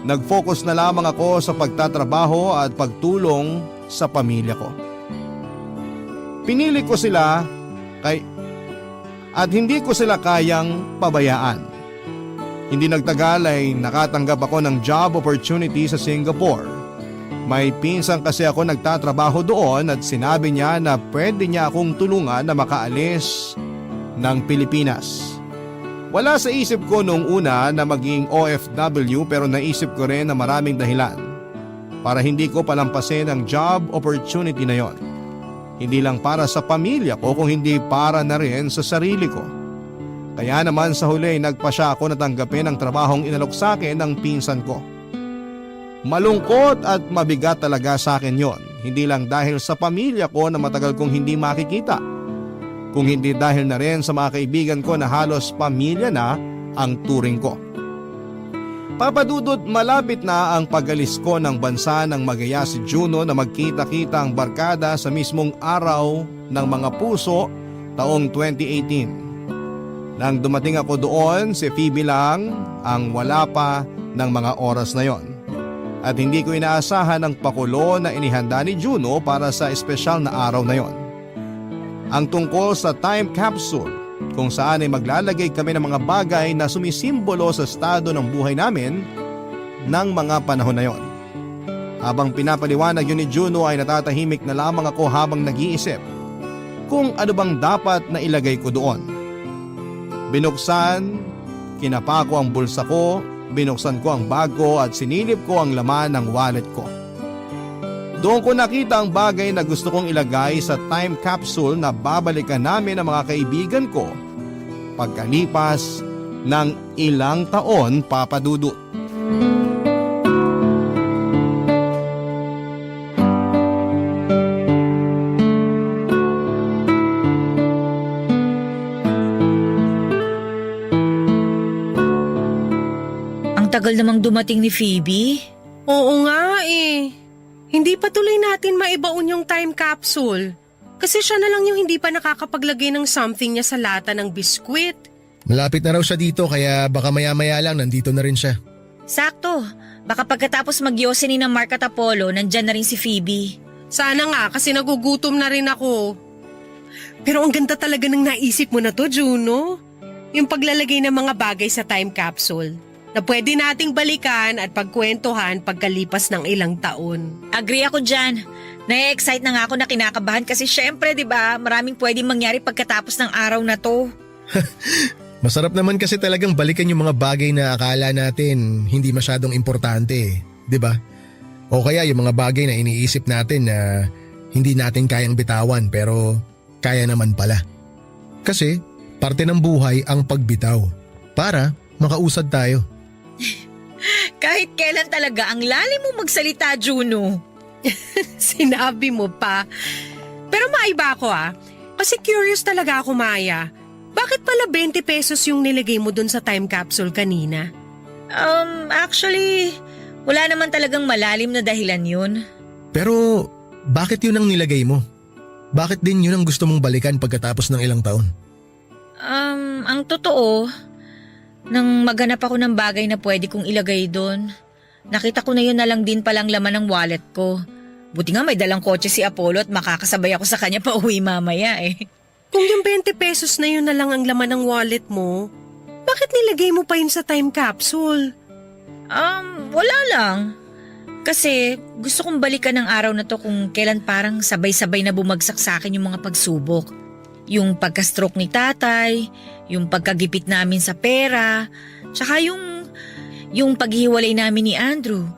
Nag-focus na lamang ako sa pagtatrabaho at pagtulong sa pamilya ko. Pinili ko sila at hindi ko sila kayang pabayaan. Hindi nagtagal ay nakatanggap ako ng job opportunity sa Singapore. May pinsan kasi ako nagtatrabaho doon at sinabi niya na pwede niya akong tulungan na makaalis ng Pilipinas. Wala sa isip ko noong una na maging OFW, pero naisip ko rin na maraming dahilan para hindi ko palampasin ang job opportunity na yon. Hindi lang para sa pamilya ko kung hindi para na rin sa sarili ko. Kaya naman sa huli nagpasya ako na tanggapin ang trabahong inalok sa akin ng pinsan ko. Malungkot at mabigat talaga sa akin yon, hindi lang dahil sa pamilya ko na matagal kong hindi makikita, kung hindi dahil na rin sa mga kaibigan ko na halos pamilya na ang turing ko. Papa Dudut, malapit na ang pag-alis ko ng bansa nang magaya si Juno na magkita-kita ang barkada sa mismong araw ng mga puso taong 2018. Nang dumating ako doon, si Phoebe lang ang wala pa ng mga oras na yon. At hindi ko inaasahan ang pakulo na inihanda ni Juno para sa espesyal na araw na yon. Ang tungkol sa time capsule, kung saan ay maglalagay kami ng mga bagay na sumisimbolo sa estado ng buhay namin ng mga panahon na yon. Habang pinapaliwanag yun ni Juno ay natatahimik na lamang ako habang nag-iisip kung ano bang dapat na ilagay ko doon. Binuksan, kinapa ko ang bulsa ko, binuksan ko ang bag ko at sinilip ko ang laman ng wallet ko. Doon ko nakita ang bagay na gusto kong ilagay sa time capsule na babalikan namin ng mga kaibigan ko pagkalipas ng ilang taon, Papa Dudut. Tagal namang dumating ni Phoebe. Oo nga eh. Hindi pa tuloy natin maibaon yung time capsule. Kasi siya na lang yung hindi pa nakakapaglagay ng something niya sa lata ng biskwit. Malapit na raw siya dito kaya baka maya-maya lang nandito na rin siya. Sakto. Baka pagkatapos mag-Yosemite ng Mark at Apollo, nandyan na rin si Phoebe. Sana nga kasi nagugutom na rin ako. Pero ang ganda talaga ng naisip mo na to, Juno. Yung paglalagay ng mga bagay sa time capsule na pwede nating balikan at pagkwentuhan pagkalipas ng ilang taon. Agree ako dyan. Na-excite na nga ako na kinakabahan kasi syempre, di ba, maraming pwedeng mangyari pagkatapos ng araw na to. Masarap naman kasi talagang balikan yung mga bagay na akala natin hindi masyadong importante, di ba? O kaya yung mga bagay na iniisip natin na hindi natin kayang bitawan pero kaya naman pala. Kasi parte ng buhay ang pagbitaw para makausad tayo. Kahit kailan talaga ang lalim mo magsalita, Juno. Sinabi mo pa. Pero maiba ako Kasi curious talaga ako, Maya. Bakit pala 20 pesos yung nilagay mo dun sa time capsule kanina? Actually, wala naman talagang malalim na dahilan yun. Pero bakit yun ang nilagay mo? Bakit din yun ang gusto mong balikan pagkatapos ng ilang taon? Ang totoo, nang maghanap ako ng bagay na pwede kong ilagay doon, nakita ko na yun na lang din palang laman ng wallet ko. Buti nga may dalang kotse si Apollo at makakasabay ako sa kanya pa uwi mamaya Kung yung 20 pesos na yun na lang ang laman ng wallet mo, bakit nilagay mo pa yun sa time capsule? Wala lang. Kasi gusto kong balikan ng araw na to kung kailan parang sabay-sabay na bumagsak sa akin yung mga pagsubok. Yung pagka-stroke ni tatay, yung pagkagipit namin sa pera, tsaka yung paghiwalay namin ni Andrew.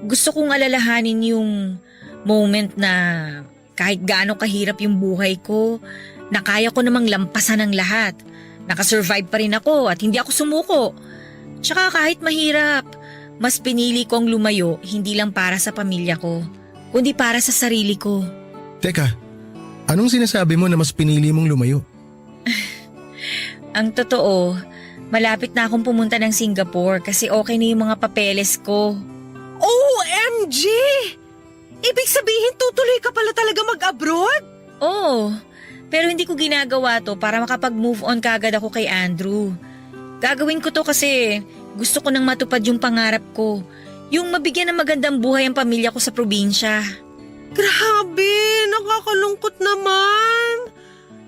Gusto kong alalahanin yung moment na kahit gaano kahirap yung buhay ko, na kaya ko namang lampasan ang lahat. Nakasurvive pa rin ako at hindi ako sumuko. Tsaka kahit mahirap, mas pinili kong lumayo hindi lang para sa pamilya ko, kundi para sa sarili ko. Teka, anong sinasabi mo na mas pinili mong lumayo? Ang totoo, malapit na akong pumunta ng Singapore kasi okay na yung mga papeles ko. OMG! Ibig sabihin tutuloy ka pala talaga mag-abroad? Oo, pero hindi ko ginagawa to para makapag-move on kagad ako kay Andrew. Gagawin ko to kasi gusto ko nang matupad yung pangarap ko. Yung mabigyan ng magandang buhay ang pamilya ko sa probinsya. Grabe, nakakalungkot naman.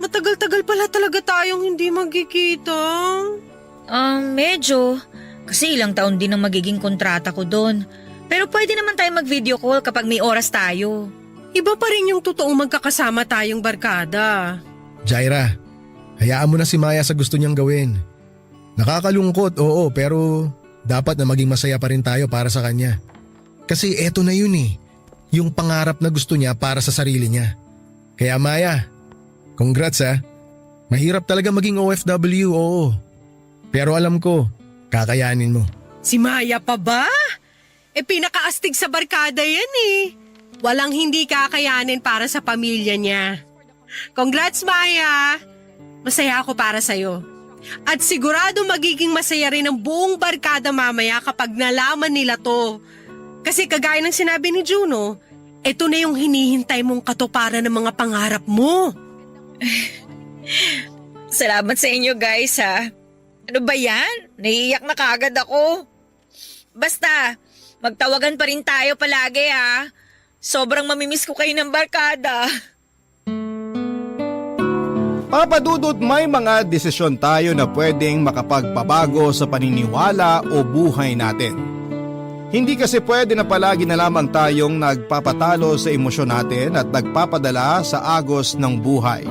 Matagal-tagal pala talaga tayong hindi magkikita. Medyo. Kasi ilang taon din ang magiging kontrata ko doon. Pero pwede naman tayo mag-video call kapag may oras tayo. Iba pa rin yung totoong magkakasama tayong barkada. Jaira, hayaan mo na si Maya sa gusto niyang gawin. Nakakalungkot, oo, pero dapat na maging masaya pa rin tayo para sa kanya. Kasi eto na yun yung pangarap na gusto niya para sa sarili niya. Kaya Maya, congrats Mahirap talaga maging OFW, oo. Pero alam ko, kakayanin mo. Si Maya pa ba? Pinakaastig sa barkada yan Walang hindi kakayanin para sa pamilya niya. Congrats, Maya! Masaya ako para sa'yo. At sigurado magiging masaya rin ang buong barkada mamaya kapag nalaman nila to. Kasi kagaya ng sinabi ni Juno, ito na yung hinihintay mong katuparan ng mga pangarap mo. Salamat sa inyo guys Ano ba yan? Naiiyak na kaagad ako. Basta, magtawagan pa rin tayo palagi Sobrang mamimiss ko kayo ng barkada. Papa Dudut, may mga desisyon tayo na pwedeng makapagpabago sa paniniwala o buhay natin. Hindi kasi pwede na palagi na lamang tayong nagpapatalo sa emosyon natin at nagpapadala sa agos ng buhay.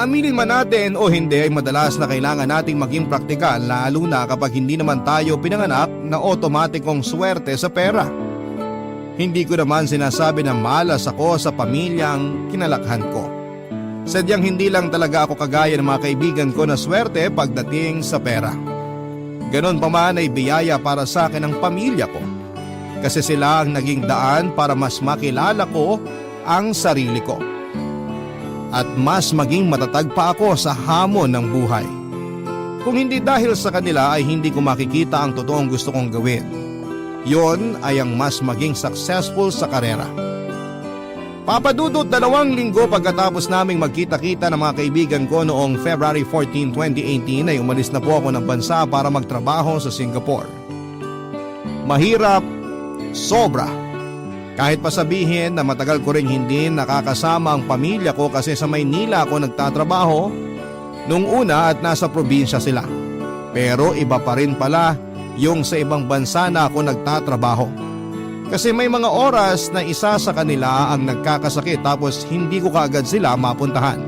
Aminin man natin o hindi ay madalas na kailangan nating maging praktikal lalo na kapag hindi naman tayo pinanganak na otomatikong swerte sa pera. Hindi ko naman sinasabi na malas ako sa pamilyang kinalakhan ko. Sadyang hindi lang talaga ako kagaya ng mga kaibigan ko na swerte pagdating sa pera. Ganon pa man ay biyaya para sa akin ang pamilya ko. Kasi sila ang naging daan para mas makilala ko ang sarili ko. At mas maging matatag pa ako sa hamon ng buhay. Kung hindi dahil sa kanila ay hindi ko makikita ang totoong gusto kong gawin. Yon ay ang mas maging successful sa karera. Papa Dudut, 2 linggo pagkatapos naming magkita-kita ng mga kaibigan ko noong February 14, 2018 ay umalis na po ako ng bansa para magtrabaho sa Singapore. Mahirap, sobra. Kahit pa sabihin na matagal ko rin hindi nakakasama ang pamilya ko kasi sa Maynila ako nagtatrabaho nung una at nasa probinsya sila. Pero iba pa rin pala yung sa ibang bansa na ako nagtatrabaho. Kasi may mga oras na isa sa kanila ang nagkakasakit tapos hindi ko kaagad sila mapuntahan.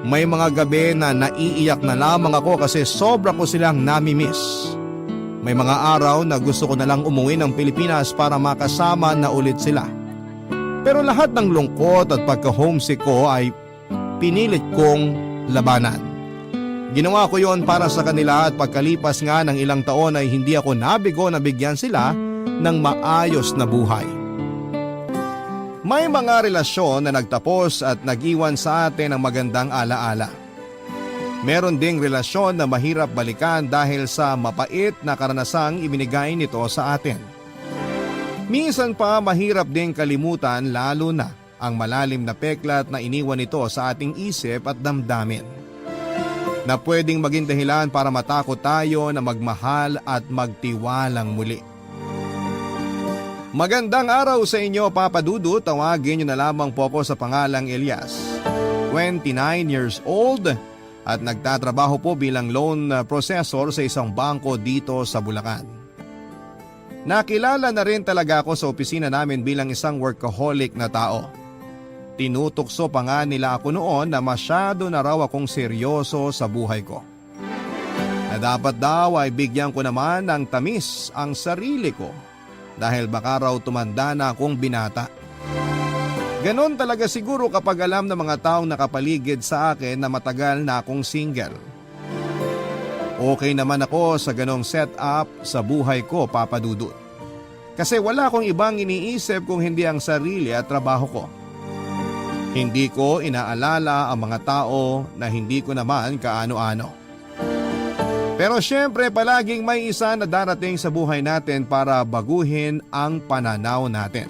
May mga gabi na naiiyak na lamang ako kasi sobra ko silang nami-miss. May mga araw na gusto ko na lang umuwi ng Pilipinas para makasama na ulit sila. Pero lahat ng lungkot at pagka-homesick ko ay pinilit kong labanan. Ginawa ko yon para sa kanila at pagkalipas nga ng ilang taon ay hindi ako nabigo na bigyan sila ng maayos na buhay. May mga relasyon na nagtapos at nag-iwan sa atin ng magandang alaala. Meron ding relasyon na mahirap balikan dahil sa mapait na karanasang ibinigay nito sa atin. Minsan pa mahirap ding kalimutan lalo na ang malalim na peklat na iniwan nito sa ating isip at damdamin. Na pwedeng maging dahilan para matakot tayo na magmahal at magtiwalang muli. Magandang araw sa inyo, Papa Dudu. Tawagin niyo na lamang po ako sa pangalang Elias. 29 years old at nagtatrabaho po bilang loan processor sa isang bangko dito sa Bulacan. Nakilala na rin talaga ako sa opisina namin bilang isang workaholic na tao. Tinutokso pa nga nila ako noon na masyado na raw akong seryoso sa buhay ko. Na dapat daw ay bigyan ko naman ng tamis ang sarili ko dahil baka raw tumanda na akong binata. Ganon talaga siguro kapag alam ng mga taong nakapaligid sa akin na matagal na akong single. Okay naman ako sa ganong setup sa buhay ko, Papa Dudut. Kasi wala akong ibang iniisip kung hindi ang sarili at trabaho ko. Hindi ko inaalala ang mga tao na hindi ko naman kaano-ano. Pero syempre palaging may isa na darating sa buhay natin para baguhin ang pananaw natin.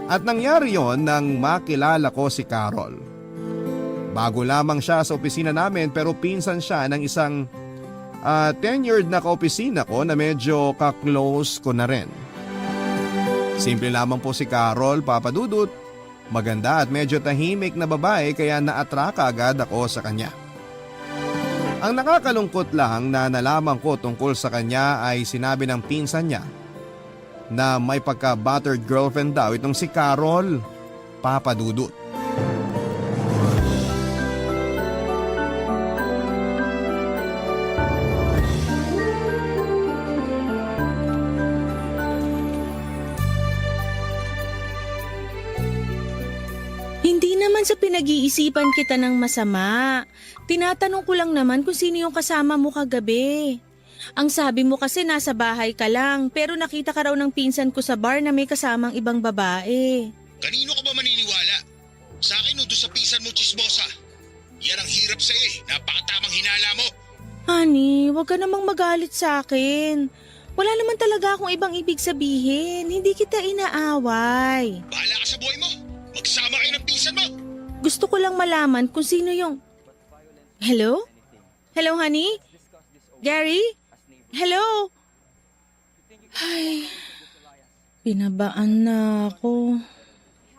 At nangyari yon nang makilala ko si Carol. Bago lamang siya sa opisina namin pero pinsan siya ng isang tenured na kaopisina ko na medyo ka-close ko na rin. Simple lamang po si Carol, Papa Dudut. Maganda at medyo tahimik na babae kaya na-atraka agad ako sa kanya. Ang nakakalungkot lang na nalaman ko tungkol sa kanya ay sinabi ng pinsan niya na may pagka-battered girlfriend daw itong si Carol, Papa Dudut. Hindi naman sa pinag-iisipan kita ng masama. Tinatanong ko lang naman kung sino yung kasama mo kagabi. Ang sabi mo kasi nasa bahay ka lang pero nakita ka raw ng pinsan ko sa bar na may kasamang ibang babae. Kanino ka ba maniniwala? Sa akin o doon sa pinsan mo, chismosa? Yan ang hirap sa'yo eh. Napakatamang hinala mo. Honey, huwag ka namang magalit sa akin. Wala naman talaga akong ibang ibig sabihin. Hindi kita inaaway. Bahala ka sa buhay mo. Magsama kayo ng pinsan mo. Gusto ko lang malaman kung sino yung... Hello? Hello, honey? Gary? Hello? Ay, pinabaan na ako.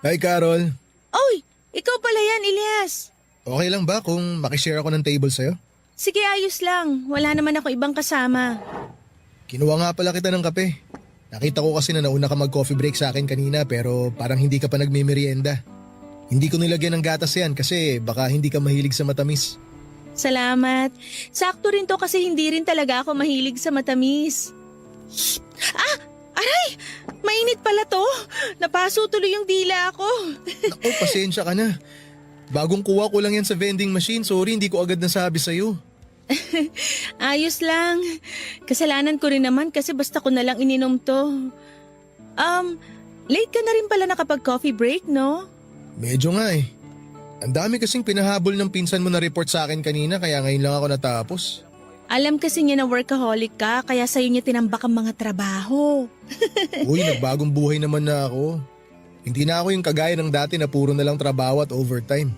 Hi Carol, Oy, ikaw pala yan, Elias. okay lang ba kung makishare ako ng table sa'yo? Sige, ayos lang. Wala naman ako ibang kasama. Kinuha nga pala kita ng kape. Nakita ko kasi na nauna ka mag-coffee break sa akin kanina pero parang hindi ka pa nagmimerienda. Hindi ko nilagyan ng gatas yan kasi baka hindi ka mahilig sa matamis. Salamat. Sakto rin to kasi hindi rin talaga ako mahilig sa matamis. Ah! Aray! Mainit pala to. Napaso tuloy yung dila ko. Naku, pasensya ka na. Bagong kuha ko lang yan sa vending machine. Sorry, hindi ko agad nasabi sa'yo. Ayos lang. Kasalanan ko rin naman kasi basta ko na lang ininom to. Late ka na rin pala nakapag-coffee break, no? Medyo nga eh. Ang dami kasing pinahabol ng pinsan mo na report sa akin kanina kaya ngayon lang ako natapos. Alam kasi niya na workaholic ka kaya sa'yo niya tinambak ang mga trabaho. Uy, nagbagong buhay naman na ako. Hindi na ako yung kagaya ng dati na puro na lang trabaho at overtime.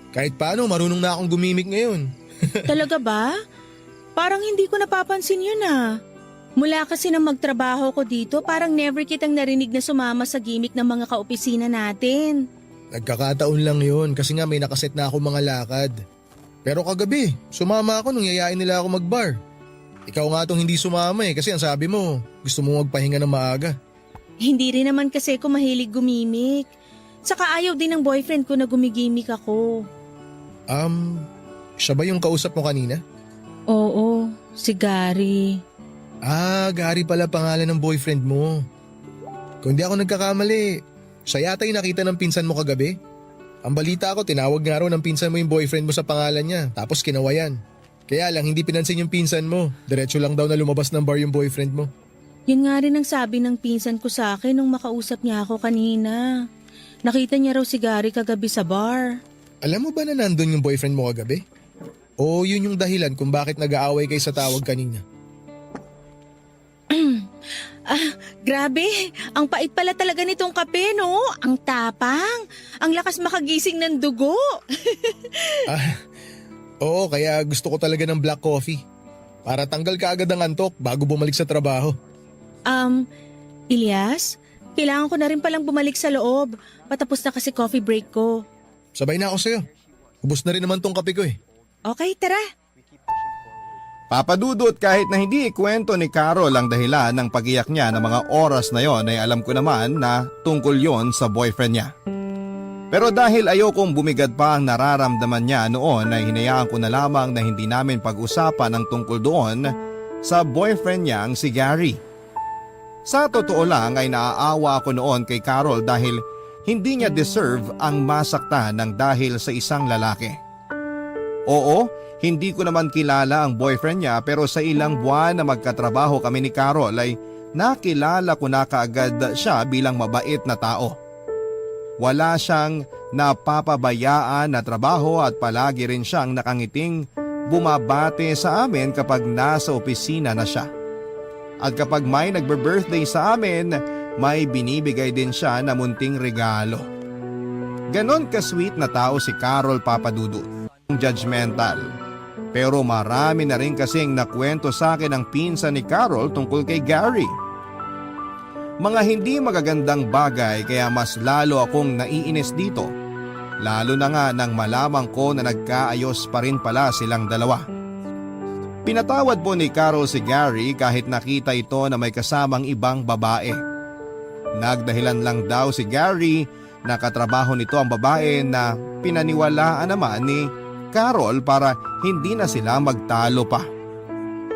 Kahit paano, marunong na akong gumimik ngayon. Talaga ba? Parang hindi ko napapansin yun ah. Mula kasi nang magtrabaho ko dito, parang never kitang narinig na sumama sa gimmick ng mga kaopisina natin. Nagkakataon lang yun kasi nga may nakaset na ako mga lakad. Pero kagabi, sumama ako nung yayain nila ako magbar. Ikaw nga tong hindi sumama eh kasi ang sabi mo, gusto mo magpahinga ng maaga. Hindi rin naman kasi ako mahilig gumimik. Saka ayaw din ng boyfriend ko na gumigimik ako. Siya ba yung kausap mo kanina? Oo, si Gary. Ah, Gary pala pangalan ng boyfriend mo. Kung di ako nagkakamali, siya yata yung nakita ng pinsan mo kagabi. Ang balita ko, tinawag nga raw ng pinsan mo yung boyfriend mo sa pangalan niya, tapos kinawayan. Kaya lang hindi pinansin yung pinsan mo, diretso lang daw na lumabas ng bar yung boyfriend mo. Yun nga rin ang sabi ng pinsan ko sa akin nung makausap niya ako kanina. Nakita niya raw si Gary kagabi sa bar. Alam mo ba na nandun yung boyfriend mo kagabi? O yun yung dahilan kung bakit nag-aaway kayo sa tawag kanina? Grabe, ang pait pala talaga nitong kape, no? Ang tapang, ang lakas makagising ng dugo. Oo, kaya gusto ko talaga ng black coffee. Para tanggal ka agad ang antok bago bumalik sa trabaho. Ilyas, kailangan ko na rin palang bumalik sa loob. Patapos na kasi coffee break ko. Sabay na ako sa'yo. Ubus na rin naman tong kape ko eh. Okay, tara. Papadudot, kahit na hindi ikwento ni Carol ang dahilan ng pag-iyak niya ng mga oras na yon ay alam ko naman na tungkol yon sa boyfriend niya. Pero dahil ayokong bumigad pa ang nararamdaman niya noon ay hinayaan ko na lamang na hindi namin pag-usapan ang tungkol doon sa boyfriend niyang si Gary. Sa totoo lang ay naaawa ako noon kay Carol dahil hindi niya deserve ang masaktan ng dahil sa isang lalaki. Oo, hindi ko naman kilala ang boyfriend niya pero sa ilang buwan na magkatrabaho kami ni Carol ay nakilala ko na kaagad siya bilang mabait na tao. Wala siyang napapabayaan na trabaho at palagi rin siyang nakangiting bumabate sa amin kapag nasa opisina na siya. At kapag may nagbe-birthday sa amin, may binibigay din siya na munting regalo. Ganon ka-sweet na tao si Carol, Papadudut. Judgmental. Pero marami na rin kasing nakwento sa akin ang pinsan ni Carol tungkol kay Gary. Mga hindi magagandang bagay kaya mas lalo akong naiinis dito. Lalo na nga nang malamang ko na nagkaayos pa rin pala silang dalawa. Pinatawad po ni Carol si Gary kahit nakita ito na may kasamang ibang babae. Nagdahilan lang daw si Gary na katrabaho nito ang babae na pinaniwalaan naman ni Carol para hindi na sila magtalo pa.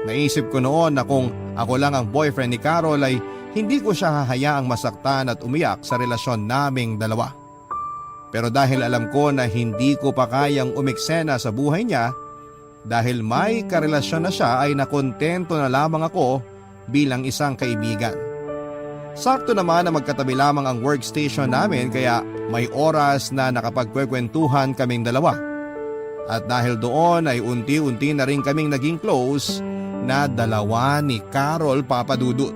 Naisip ko noon na kung ako lang ang boyfriend ni Carol ay hindi ko siya hahayaang masaktan at umiyak sa relasyon naming dalawa. Pero dahil alam ko na hindi ko pa kayang umiksena sa buhay niya, dahil may karelasyon na siya ay nakontento na lamang ako bilang isang kaibigan. Sakto naman na magkatabi lamang ang workstation namin kaya may oras na nakapagkwekwentuhan kaming dalawa. At dahil doon ay unti-unti na rin kaming naging close na dalawa ni Carol, Papadudut.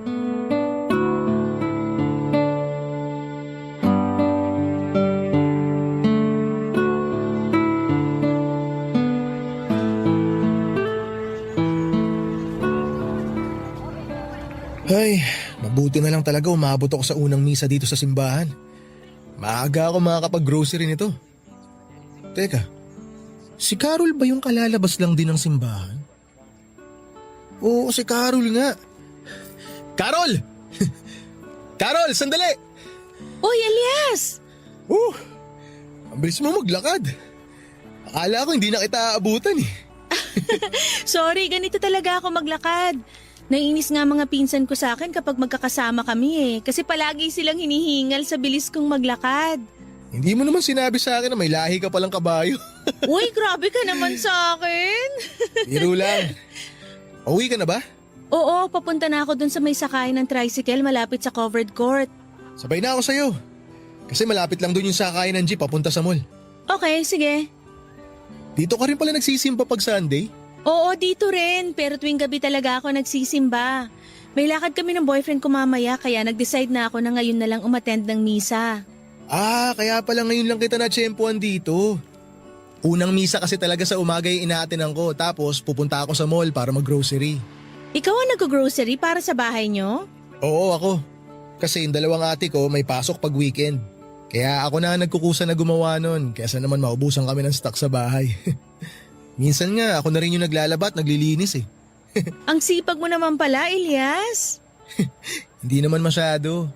Ay, mabuti na lang talaga umabot ako sa unang misa dito sa simbahan. Maaga ako makakapag-grocery nito. Teka, si Carol ba yung kalalabas lang din ng simbahan? Oo, si Carol nga. Carol! Carol, sandali! Uy, Elias! Ang bilis mo maglakad. Akala ko hindi na kita aabutan eh. Sorry, ganito talaga ako maglakad. Naiinis nga mga pinsan ko sa akin kapag magkakasama kami kasi palagi silang hinihingal sa bilis kong maglakad. Hindi mo naman sinabi sa akin na may lahi ka palang kabayo. Uy, grabe ka naman sa akin. Biro lang. Uwi ka na ba? Oo, papunta na ako dun sa may sakay ng tricycle malapit sa covered court. Sabay na ako sa'yo. Kasi malapit lang dun yung sakay ng jeep papunta sa mall. Okay, sige. Dito ka rin pala nagsisimba pag Sunday? Oo, dito rin. Pero tuwing gabi talaga ako nagsisimba. May lakad kami ng boyfriend ko mamaya kaya nag-decide na ako na ngayon na lang umattend ng misa. Kaya pala ngayon lang kita na-tsempuan dito. Unang misa kasi talaga sa umaga yung inaatinan ko tapos pupunta ako sa mall para mag-grocery. Ikaw ang nag-grocery para sa bahay nyo? Oo, ako. Kasi yung dalawang ate ko may pasok pag weekend. Kaya ako na nagkukusa na gumawa nun kaysa naman maubusan kami ng stock sa bahay. Minsan nga ako na rin yung naglalaba at naglilinis eh. Ang sipag mo naman pala, Elias. Hindi naman masyado.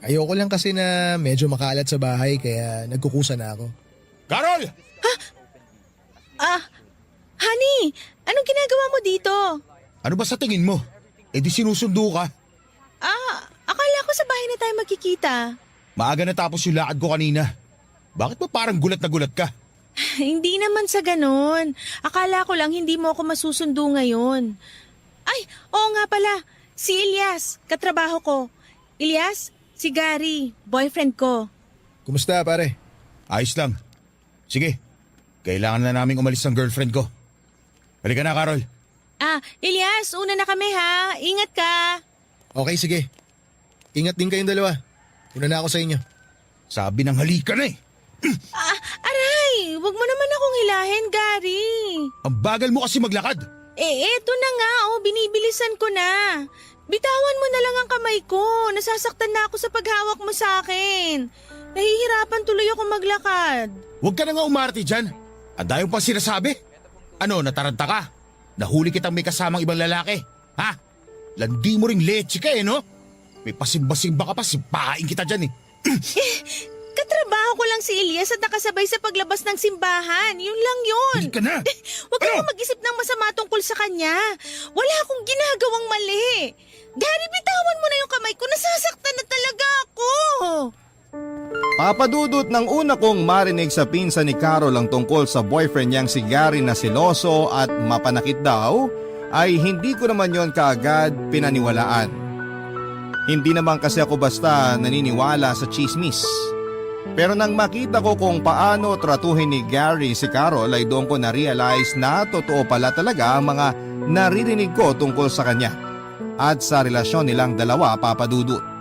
Ayoko lang kasi na medyo makalat sa bahay kaya nagkukusa na ako. Carol! Honey, anong ginagawa mo dito? Ano ba sa tingin mo? Eh di sinusundo ka. Akala ko sa bahay na tayo magkikita. Maaga natapos yung lakad ko kanina. Bakit ba parang gulat na gulat ka? Hindi naman sa ganon. Akala ko lang hindi mo ako masusundo ngayon. Ay, oo nga pala. Si Elias, katrabaho ko. Elias, si Gary, boyfriend ko. Kumusta pare? Ayos lang. Sige, kailangan na naming umalis ng girlfriend ko. Halika na, Carol. Elias, una na kami ha. Ingat ka. Okay, sige. Ingat din kayong dalawa. Una na ako sa inyo. Sabi ng halika na eh. Aray, wag mo naman akong hilahin, Gary. Ang bagal mo kasi maglakad. Eto na nga, binibilisan ko na. Bitawan mo na lang ang kamay ko. Nasasaktan na ako sa paghawak mo sa akin. Nahihirapan tuloy ako maglakad. Huwag ka na nga umarte dyan. Ang dayo pa sinasabi. Ano, nataranta ka? Nahuli kitang may kasamang ibang lalaki. Ha? Landi mo ring leche ka eh, no? May pasimba-simba ka pa, sipain kita dyan eh. Katrabaho ko lang si Elias at nakasabay sa paglabas ng simbahan. Yun lang yun. Hindi ka na. Huwag kang mag-isip ng masama tungkol sa kanya. Wala akong ginagawang mali. Gary, bitawan mo na yung kamay ko. Nasasaktan na talaga ako. Papadudot ng una kong marinig sa pinsan ni Carol ang tungkol sa boyfriend niyang si Gary na siloso at mapanakit daw, ay hindi ko naman yon kaagad pinaniwalaan. Hindi naman kasi ako basta naniniwala sa chismis. Pero nang makita ko kung paano tratuhin ni Gary si Carol ay doon ko na-realize na totoo pala talaga ang mga naririnig ko tungkol sa kanya at sa relasyon nilang dalawa, Papadudot.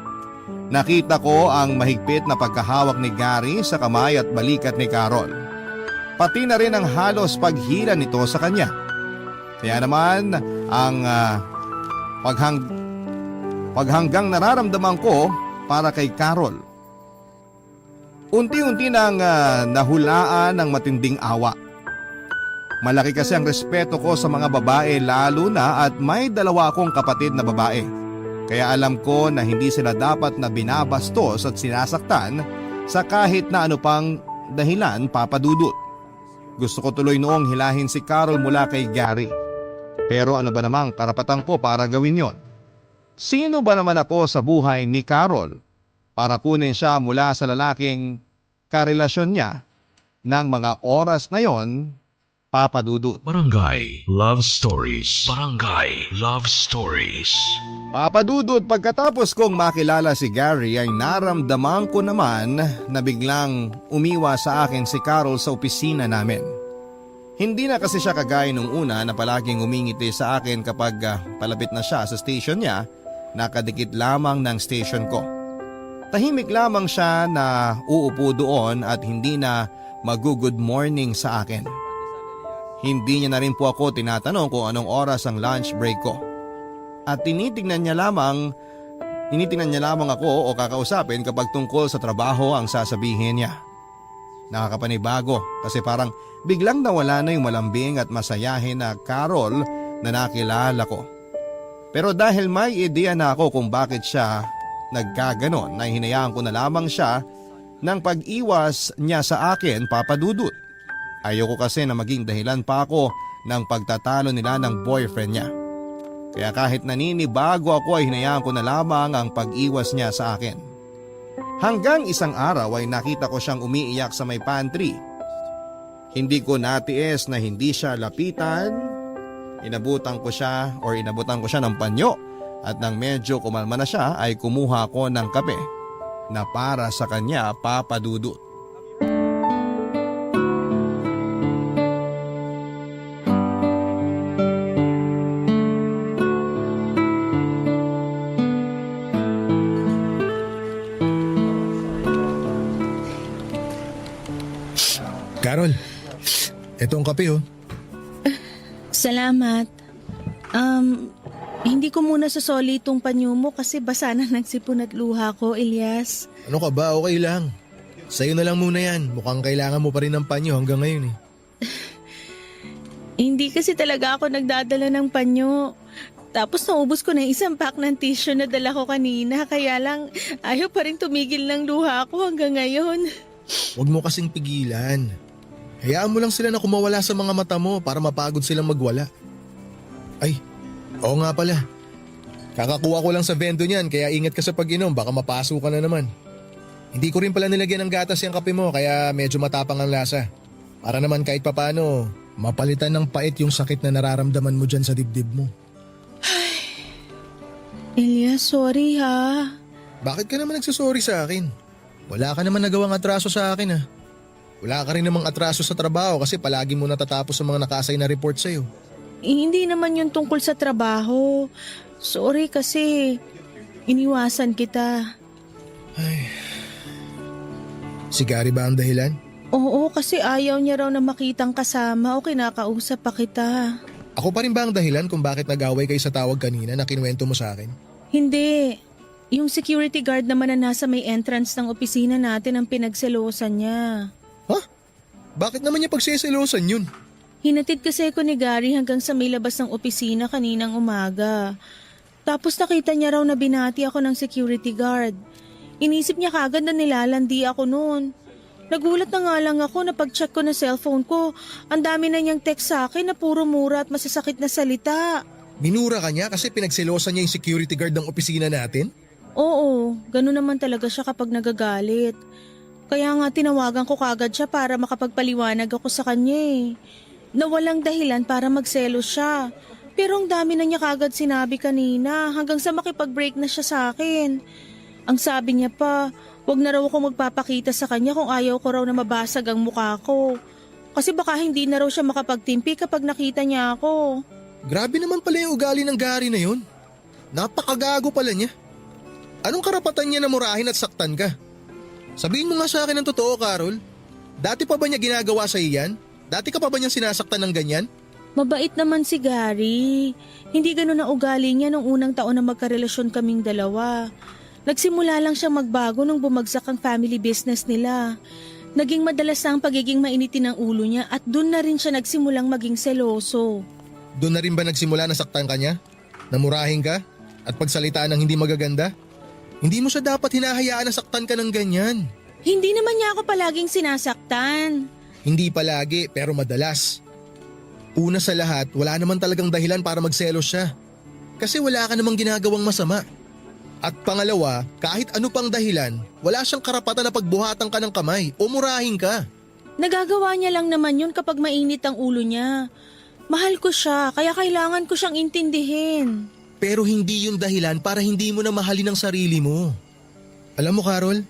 Nakita ko ang mahigpit na pagkahawak ni Gary sa kamay at balikat ni Carol. Pati na rin ang halos paghila nito sa kanya. Kaya naman ang paghanggang nararamdaman ko para kay Carol. Unti-unti nang nahulaan ng matinding awa. Malaki kasi ang respeto ko sa mga babae lalo na at may dalawa akong kapatid na babae. Kaya alam ko na hindi sila dapat na binabastos at sinasaktan sa kahit na ano pang dahilan, Papadudot. Gusto ko tuloy noong hilahin si Carol mula kay Gary. Pero ano ba namang karapatan ko para gawin yon? Sino ba naman ako sa buhay ni Carol para kunin siya mula sa lalaking karelasyon niya ng mga oras na yon, Papadudot? Barangay Love Stories. Barangay Love Stories. Papadudot, pagkatapos kong makilala si Gary ay naramdaman ko naman na biglang umiwa sa akin si Carol sa opisina namin. Hindi na kasi siya kagaya nung una na palaging umingiti sa akin kapag palapit na siya sa station niya, nakadikit lamang ng station ko. Tahimik lamang siya na uupo doon at hindi na mag-good morning sa akin. Hindi niya na rin po ako tinatanong kung anong oras ang lunch break ko. At tinitingnan niya lamang ako o kakausapin kapag tungkol sa trabaho ang sasabihin niya. Nakakapanibago kasi parang biglang nawala na yung malambing at masayahin na Carol na nakilala ko. Pero dahil may ideya na ako kung bakit siya nagkaganon, na hinayaan ko na lamang siya ng pag-iwas niya sa akin, Papadudot. Ayoko kasi na maging dahilan pa ako ng pagtatalo nila ng boyfriend niya. Kaya kahit naninibago ako ay hinayaan ko na lamang ang pag-iwas niya sa akin. Hanggang isang araw ay nakita ko siyang umiiyak sa may pantry. Hindi ko natiis na hindi siya lapitan. Inabutan ko siya ng panyo at nang medyo kumalma na siya ay kumuha ko ng kape na para sa kanya, Papadudot. Carol, eto ang kape oh. Salamat. Hindi ko muna sasoli itong panyo mo kasi basa na nagsipon at luha ko, Elias. Ano ka ba? Okay lang. Sa'yo na lang muna yan. Mukhang kailangan mo pa rin ng panyo hanggang ngayon eh. Hindi kasi talaga ako nagdadala ng panyo. Tapos naubos ko na isang pack ng tissue na dala ko kanina. Kaya lang ayaw pa rin tumigil ng luha ko hanggang ngayon. Huwag mo kasing pigilan. Hayaan mo lang sila na kumawala sa mga mata mo para mapagod silang magwala. Ay, oo nga pala. Kakakuha ko lang sa vendo niyan kaya ingat ka sa pag-inom, baka mapaso ka na naman. Hindi ko rin pala nilagyan ng gatas yung kape mo kaya medyo matapang ang lasa. Para naman kahit papano, mapalitan ng pait yung sakit na nararamdaman mo dyan sa dibdib mo. Elias, sorry ha. Bakit ka naman nagsasorry sa akin? Wala ka naman nagawang atraso sa akin ah. Wala ka rin namang atraso sa trabaho kasi palagi mo natatapos sa mga naka-assign na report sa'yo. Hindi naman yun tungkol sa trabaho. Sorry kasi iniwasan kita. Si Gary ba ang dahilan? Oo, kasi ayaw niya raw na makitang kasama o kinakausap pa kita. Ako pa rin ba ang dahilan kung bakit nag-away kayo sa tawag kanina na kinuwento mo sa akin? Hindi. Yung security guard naman na nasa may entrance ng opisina natin ang pinagselosan niya. Ha? Bakit naman niya pagseselosan yun? Hinatid kasi ko ni Gary hanggang sa may labas ng opisina kaninang umaga. Tapos nakita niya raw na binati ako ng security guard. Inisip niya kagad na nilalandi ako noon. Nagulat na nga lang ako na pag-check ko na cellphone ko, ang dami na niyang text sa akin na puro mura at masasakit na salita. Minura ka niya kasi pinagselosan niya yung security guard ng opisina natin? Oo, gano'n naman talaga siya kapag nagagalit. Kaya nga tinawagan ko kagad siya para makapagpaliwanag ako sa kanya eh. Na walang dahilan para magselos siya. Pero ang dami na niya kagad sinabi kanina hanggang sa makipag-break na siya sa akin. Ang sabi niya pa, wag na raw ako magpapakita sa kanya kung ayaw ko raw na mabasag ang mukha ko. Kasi baka hindi na raw siya makapagtimpi kapag nakita niya ako. Grabe naman pala yung ugali ng Gary na yun. Napakagago pala niya. Anong karapatan niya na murahin at saktan ka? Sabihin mo nga sa akin ang totoo, Carol. Dati pa ba niya ginagawa sa iyan? Dati ka pa ba niyang sinasaktan ng ganyan? Mabait naman si Gary. Hindi ganun ang ugali niya nung unang taon na magkarelasyon kaming dalawa. Nagsimula lang siyang magbago nung bumagsak ang family business nila. Naging madalas na ang pagiging mainitin ng ulo niya at doon na rin siya nagsimulang maging seloso. Doon na rin ba nagsimula na saktan ka niya? Namurahin ka? At pagsalitaan ng hindi magaganda? Hindi mo siya dapat hinahayaan na saktan ka ng ganyan. Hindi naman niya ako palaging sinasaktan. Hindi palagi pero madalas. Una sa lahat, wala naman talagang dahilan para magselos siya. Kasi wala ka namang ginagawang masama. At pangalawa, kahit ano pang dahilan, wala siyang karapatan na pagbuhatan ka ng kamay o murahin ka. Nagagawa niya lang naman yun kapag mainit ang ulo niya. Mahal ko siya, kaya kailangan ko siyang intindihin. Pero hindi yun dahilan para hindi mo na mahalin ang sarili mo. Alam mo, Carol,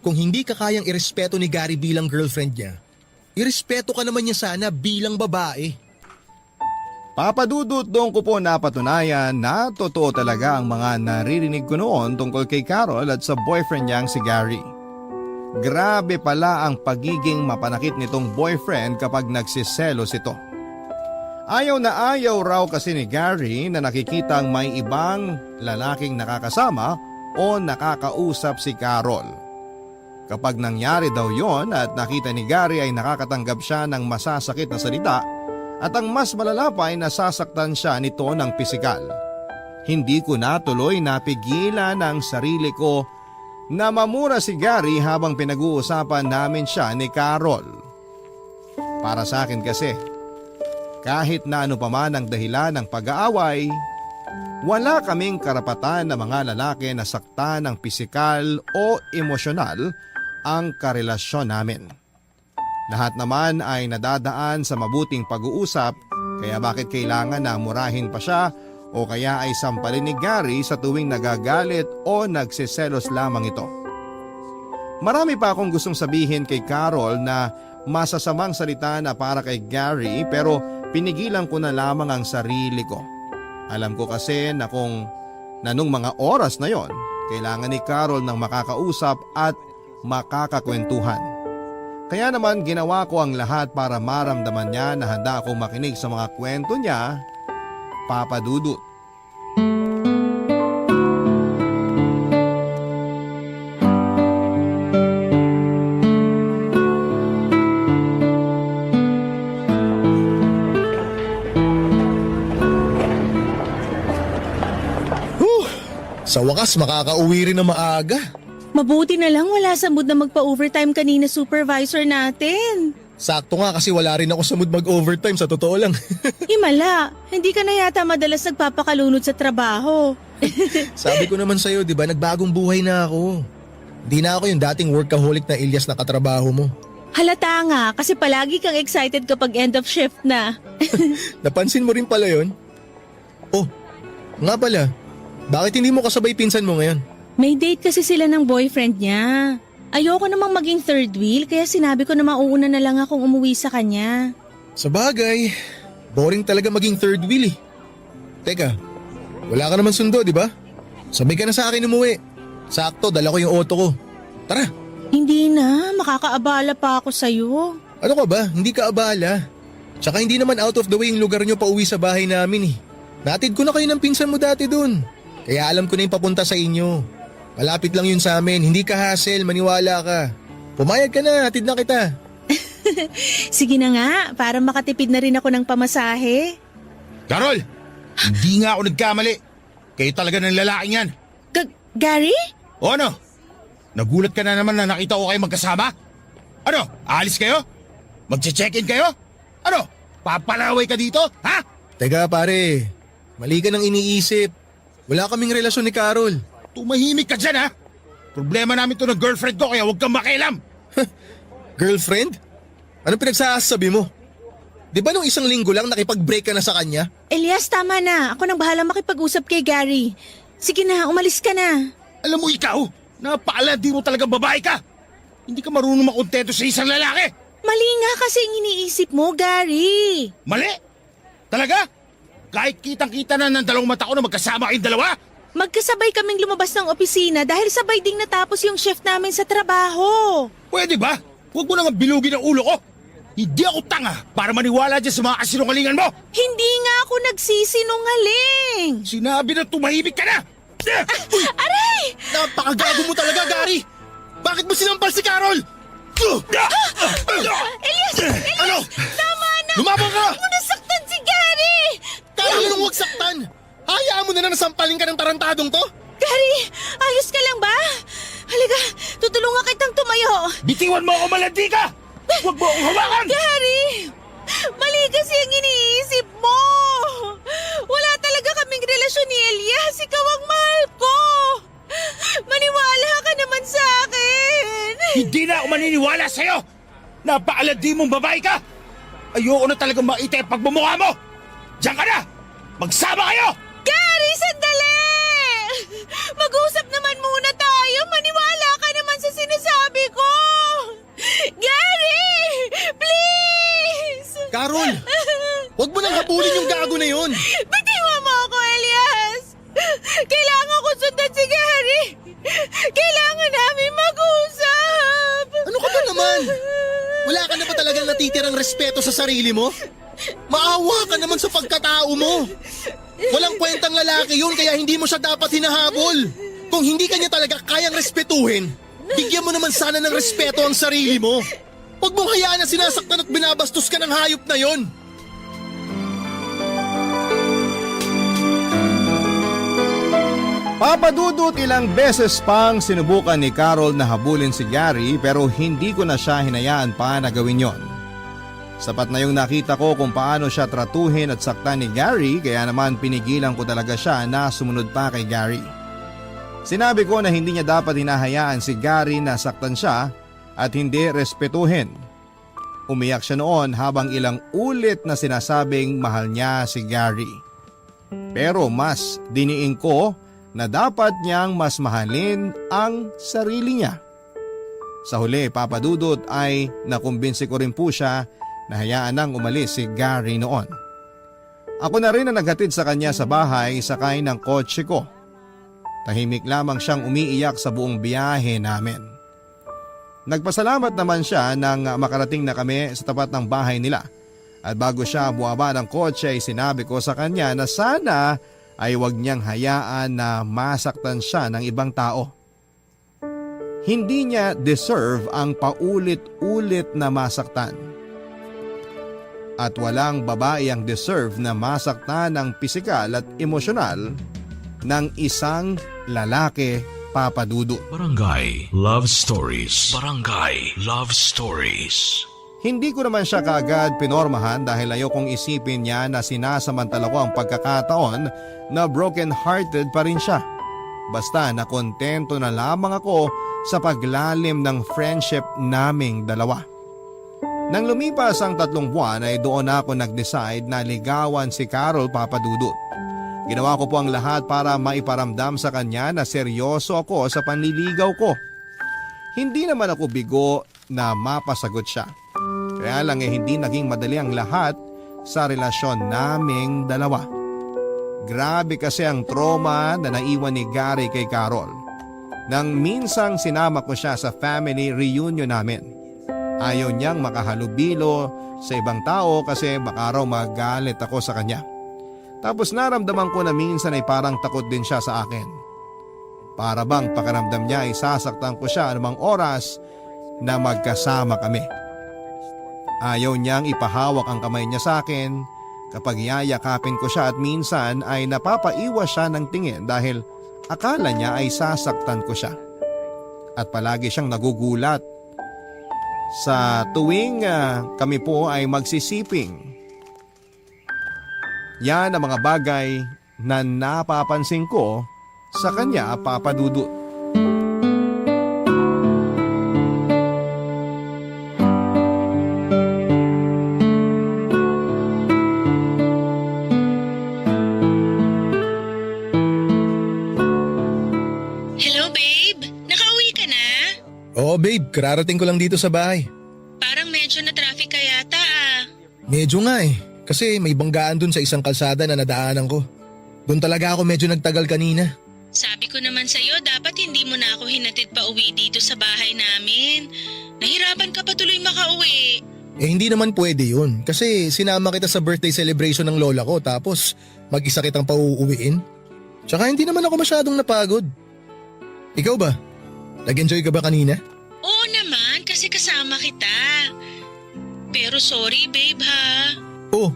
kung hindi ka kayang irespeto ni Gary bilang girlfriend niya, irespeto ka naman niya sana bilang babae. Papadudot doon ko po napatunayan na totoo talaga ang mga naririnig ko noon tungkol kay Carol at sa boyfriend niyang si Gary. Grabe pala ang pagiging mapanakit nitong boyfriend kapag nagsiselos ito. Ayaw na ayaw raw kasi ni Gary na nakikitang may ibang lalaking nakakasama o nakakausap si Carol. Kapag nangyari daw yon at nakita ni Gary ay nakakatanggap siya ng masasakit na salita at ang mas malala pa ay nasasaktan siya nito ng pisikal. Hindi ko na tuloy napigilan ang sarili ko na mamura si Gary habang pinag-uusapan namin siya ni Carol. Para sa akin kasi, kahit na ano pa man ang dahilan ng pag-aaway, wala kaming karapatan na mga lalaki na saktan ng pisikal o emosyonal ang karelasyon namin. Lahat naman ay nadadaan sa mabuting pag-uusap, kaya bakit kailangan na murahin pa siya o kaya ay sampalin ni Gary sa tuwing nagagalit o nagsiselos lamang ito. Marami pa akong gustong sabihin kay Carol na masasamang salita na para kay Gary pero pinigilan ko na lamang ang sarili ko. Alam ko kasi na nung mga oras na yon, kailangan ni Carol ng makakausap at makakakwentuhan. Kaya naman ginawa ko ang lahat para maramdaman niya na handa akong makinig sa mga kwento niya, Papa Dudut. Sa wakas, makakauwi rin na maaga. Mabuti na lang wala sa mood na magpa-overtime kanina supervisor natin. Sakto nga kasi wala rin ako sa mood mag-overtime, sa totoo lang. Himala, hindi ka na yata madalas nagpapakalunod sa trabaho. Sabi ko naman sa'yo, di ba, nagbagong buhay na ako. Di na ako yung dating workaholic na Ilyas na katrabaho mo. Halata nga kasi palagi kang excited kapag end of shift na. Napansin mo rin pala yon? Oh, nga pala, bakit hindi mo kasabay pinsan mo ngayon? May date kasi sila ng boyfriend niya. Ayoko namang maging third wheel kaya sinabi ko na mauuna na lang akong umuwi sa kanya. Sa bagay, boring talaga maging third wheel eh. Teka, wala ka naman sundo, di ba? Sabay ka na sa akin umuwi. Sakto, dala ko yung auto ko. Tara. Hindi na, makakaabala pa ako sa'yo. Ano ka ba? Hindi ka abala. Tsaka hindi naman out of the way yung lugar nyo pa uwi sa bahay namin eh. Natid ko na kayo ng pinsan mo dati dun. Kaya alam ko na yung papunta sa inyo. Malapit lang yun sa amin, hindi ka hassle, maniwala ka. Pumayag ka na, hatid na kita. Sige na nga, para makatipid na rin ako ng pamasahe. Carol! Hindi nga ako nagkamali. Kayo talaga ng lalaking yan. Gary? O ano? Nagulat ka na naman na nakita ko kayo magkasama? Ano? Aalis kayo? Magche-check-in kayo? Ano? Papalaway ka dito? Ha? Teka pare, mali ka nang iniisip. Wala kaming relasyon ni Carol. Tumahimik ka dyan ha? Problema namin to ng girlfriend ko kaya huwag kang makialam. Girlfriend? Anong pinagsasabi mo? Di ba nung isang linggo lang nakipag-break ka na sa kanya? Elias, tama na. Ako nang bahala makipag-usap kay Gary. Sige na, umalis ka na. Alam mo ikaw, napaalandi mo talaga babae ka. Hindi ka marunong makontento sa isang lalaki. Mali nga kasi ang iniisip mo, Gary. Mali? Talaga? Kahit kitang-kita na ng dalawang mata ko na magkasama kayong dalawa? Magkasabay kaming lumabas ng opisina dahil sabay ding natapos yung shift namin sa trabaho. Pwede ba? Huwag mo nang bilugin ang ulo ko. Hindi ako tanga para maniwala dyan sa mga kasinungalingan mo. Hindi nga ako nagsisinungaling. Sinabi na tumahimik ka na. Aray! Napakagago mo talaga, Gary! Bakit mo sinampal si Carol? Elias! Ano? Tama na! Lumabang ka! Huwag mo nasaktan si Gary! Carol, nung huwag saktan! Hayaan mo na nasampalin ka ng tarantadong to? Gary, ayos ka lang ba? Halika, tutulungan kitang tumayo. Bitiwan mo ako, malandi ka! Huwag mo akong hawakan! Gary! Mali kasi ang iniisip mo! Wala talaga kaming relasyon ni Elias. Ikaw ang mahal ko! Maniwala ka naman sa akin! Hindi na ako maniniwala sa'yo! Napaalandi mong babae ka! Ayoko na talagang makita yung pagmumukha mo! Diyan ka na! Magsama kayo! Gary, sandali! Mag-usap naman muna tayo. Maniwala ka naman sa sinasabi ko! Gary! Please! Carol! Huwag mo nang habulin yung gago na yun! Bitiwan mo ako, Elias! Kailangan ko sundan si Gary! Kailangan namin mag-usap! Ano ka ba naman? Wala ka na ba talagang natitirang respeto sa sarili mo? Maawa ka naman sa pagkatao mo! Walang kwentang lalaki yun kaya hindi mo siya dapat hinahabol! Kung hindi ka niya talaga kayang respetuhin, bigyan mo naman sana ng respeto ang sarili mo! Huwag mong hayaan na sinasaktan at binabastos ka ng hayop na yon! Papadudot ilang beses pang sinubukan ni Carol na habulin si Gary pero hindi ko na siya hinayaan pa na gawin yon. Sapat na yung nakita ko kung paano siya tratuhin at saktan ni Gary kaya naman pinigilan ko talaga siya na sumunod pa kay Gary. Sinabi ko na hindi niya dapat hinahayaan si Gary na saktan siya at hindi respetuhin. Umiyak siya noon habang ilang ulit na sinasabing mahal niya si Gary. Pero mas diniin ko na dapat niyang mas mahalin ang sarili niya. Sa huli, papadudot ay nakumbinsi ko rin po siya na hayaan nang umalis si Gary noon. Ako na rin ang naghatid sa kanya sa bahay sakay ng kotse ko. Tahimik lamang siyang umiiyak sa buong biyahe namin. Nagpasalamat naman siya nang makarating na kami sa tapat ng bahay nila. At bago siya buwaba ng kotse ay sinabi ko sa kanya na sana ay huwag niyang hayaan na masaktan siya ng ibang tao. Hindi niya deserve ang paulit-ulit na masaktan. At walang babae ang deserve na masaktan ng pisikal at emosyonal ng isang lalaki, papadudot. Barangay Love Stories. Barangay Love Stories. Hindi ko naman siya kaagad pinormahan dahil ayokong isipin niya na sinasamantala ko ang pagkakataon na broken-hearted pa rin siya. Basta na kontento na lamang ako sa paglalim ng friendship naming dalawa. Nang lumipas ang 3 buwan ay doon ako nag-decide na ligawan si Carol, papadudot. Ginawa ko po ang lahat para maiparamdam sa kanya na seryoso ako sa panliligaw ko. Hindi naman ako bigo na mapasagot siya. Kaya lang hindi naging madali ang lahat sa relasyon naming dalawa. Grabe kasi ang trauma na naiwan ni Gary kay Carol. Nang minsang sinama ko siya sa family reunion namin. Ayaw niyang makahalubilo sa ibang tao kasi baka raw magalit ako sa kanya. Tapos naramdaman ko na minsan ay parang takot din siya sa akin. Para bang pakiramdam niya ay sasaktan ko siya anumang oras na magkasama kami. Ayaw niyang ipahawak ang kamay niya sa akin kapag yayakapin ko siya at minsan ay napapaiwas siya ng tingin dahil akala niya ay sasaktan ko siya. At palagi siyang nagugulat sa tuwing kami po ay magsisiping. Yan ang mga bagay na napapansin ko sa kanya, Papa Dudut. Hello, babe. Nakauwi ka na? Oo babe, kararating ko lang dito sa bahay. Parang medyo na traffic ka yata ah. Medyo nga eh, kasi may banggaan dun sa isang kalsada na nadaanan ko. Doon talaga ako medyo nagtagal kanina. Sabi ko naman sa'yo, dapat hindi mo na ako hinatid pa uwi dito sa bahay namin. Nahirapan ka pa tuloy makauwi. Eh hindi naman pwede yun, kasi sinama kita sa birthday celebration ng lola ko tapos mag-isa kitang pauuwiin. Tsaka hindi naman ako masyadong napagod. Ikaw ba? Nag-enjoy ka ba kanina? Oo naman, kasi kasama kita. Pero sorry babe ha. Oh,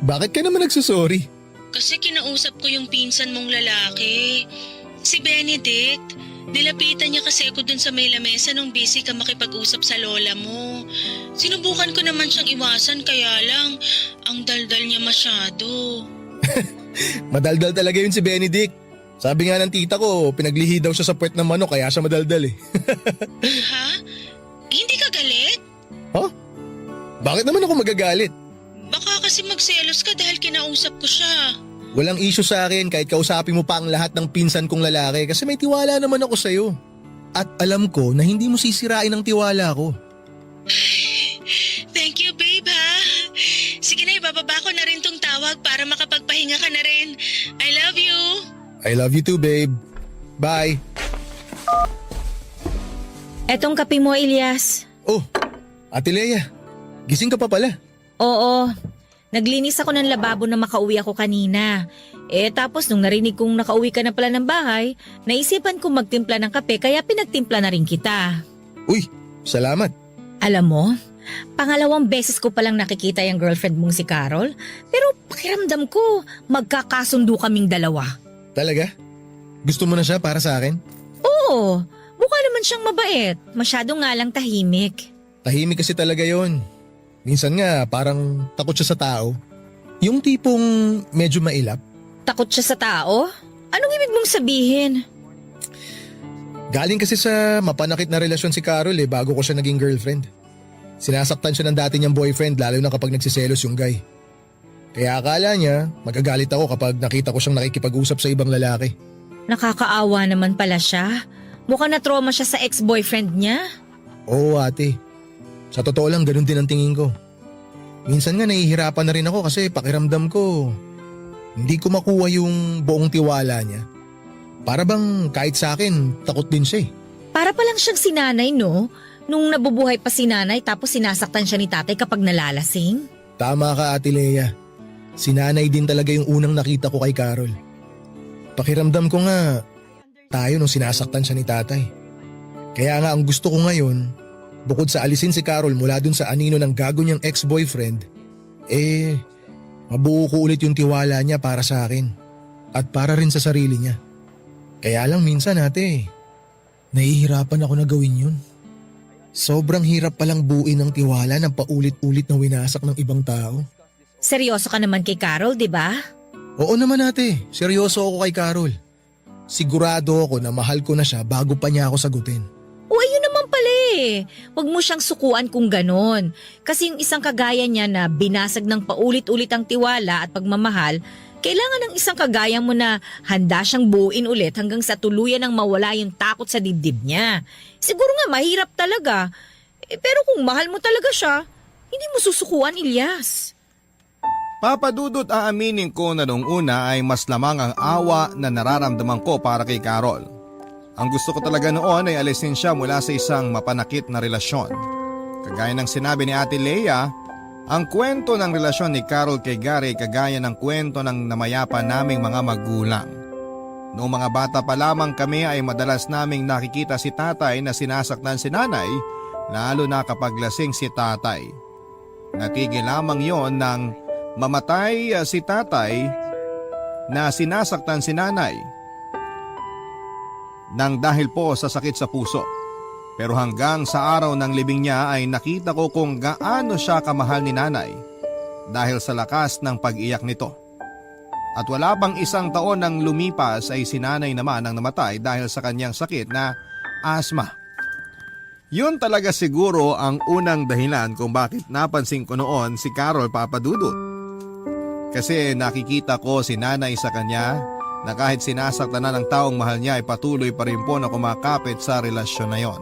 bakit ka naman nagsusorry? Kasi kinausap ko yung pinsan mong lalaki. Si Benedict. Nilapitan niya kasi ako dun sa may lamesa nung busy ka makipag-usap sa lola mo. Sinubukan ko naman siyang iwasan kaya lang ang daldal niya masyado. Madaldal talaga yun si Benedict. Sabi nga ng tita ko, pinaglihi daw siya sa puwet ng manok kaya siya madaldal eh. Ha? Hindi ka galit? Huh? Bakit naman ako magagalit? Baka kasi magselos ka dahil kinausap ko siya. Walang issue sa akin kahit kausapin mo pa ang lahat ng pinsan kong lalaki kasi may tiwala naman ako sa'yo. At alam ko na hindi mo sisirain ang tiwala ko. Thank you babe ha. Sige na, ibababa ko na rin tong tawag para makapagpahinga ka na rin. I love you. I love you too, babe. Bye. Etong kape mo, Elias. Oh, Ate Lea, gising ka pa pala. Oo. Naglinis ako ng lababo na makauwi ako kanina. Tapos nung narinig kong nakauwi ka na pala ng bahay, naisipan kong magtimpla ng kape kaya pinagtimpla na rin kita. Uy, salamat. Alam mo, pangalawang beses ko palang nakikita yung girlfriend mong si Carol, pero pakiramdam ko magkakasundo kaming dalawa. Talaga? Gusto mo na siya para sa akin? Oo, mukha naman siyang mabait. Masyado nga lang tahimik. Tahimik kasi talaga yon. Minsan nga parang takot siya sa tao. Yung tipong medyo mailap. Takot siya sa tao? Anong ibig mong sabihin? Galing kasi sa mapanakit na relasyon si Carol bago ko siya naging girlfriend. Sinasaktan siya ng dati niyang boyfriend lalo na kapag nagsiselos yung guy. Kaya akala niya magagalit ako kapag nakita ko siyang nakikipag-usap sa ibang lalaki. Nakakaawa naman pala siya. Mukhang na-trauma siya sa ex-boyfriend niya. Oo ate. Sa totoo lang ganun din ang tingin ko. Minsan nga nahihirapan na rin ako kasi pakiramdam ko hindi ko makuha yung buong tiwala niya. Para bang kahit sa akin takot din siya eh. Para palang siyang sinanay, no? Nung nabubuhay pa si nanay tapos sinasaktan siya ni tatay kapag nalalasing. Tama ka Ate Lea. Si nanay din talaga yung unang nakita ko kay Carol. Pakiramdam ko nga tayo nung sinasaktan siya ni tatay. Kaya nga ang gusto ko ngayon, bukod sa alisin si Carol mula dun sa anino ng gago niyang ex-boyfriend, mabuo ko ulit yung tiwala niya para sa akin at para rin sa sarili niya. Kaya lang minsan ate, nahihirapan ako na gawin yun. Sobrang hirap palang buuin ng tiwala ng paulit-ulit na winasak ng ibang tao. Seryoso ka naman kay Carol, di ba? Oo naman ate, seryoso ako kay Carol. Sigurado ako na mahal ko na siya bago pa niya ako sagutin. O ayun naman pala eh. Huwag mo siyang sukuan kung ganon. Kasi yung isang kagaya niya na binasag ng paulit-ulit ang tiwala at pagmamahal, Kailangan ng isang kagaya mo na handa siyang buuin ulit hanggang sa tuluyan ng mawala yung takot sa dibdib niya. Siguro nga mahirap talaga. Pero kung mahal mo talaga siya, hindi mo susukuan, Ilyas. Papa Dudut, aaminin ko na nung una ay mas lamang ang awa na nararamdaman ko para kay Carol. Ang gusto ko talaga noon ay alisin siya mula sa isang mapanakit na relasyon. Kagaya ng sinabi ni Ate Leia, ang kwento ng relasyon ni Carol kay Gary ay kagaya ng kwento ng namayapa naming mga magulang. Noong mga bata pa lamang kami ay madalas naming nakikita si tatay na sinasaktan si nanay, lalo na kapag lasing si tatay. Natigil lamang yon nang mamatay si tatay na sinasaktan si nanay nang dahil po sa sakit sa puso. Pero hanggang sa araw ng libing niya ay nakita ko kung gaano siya kamahal ni nanay dahil sa lakas ng pag-iyak nito. At wala pang isang taon nang lumipas ay si nanay naman ang namatay dahil sa kanyang sakit na asma. Yun talaga siguro ang unang dahilan kung bakit napansin ko noon si Carol, Papa Dudut. Kasi nakikita ko si nanay sa kanya na kahit sinasaktan na ng taong mahal niya ay patuloy pa rin po na kumakapit sa relasyon na yon.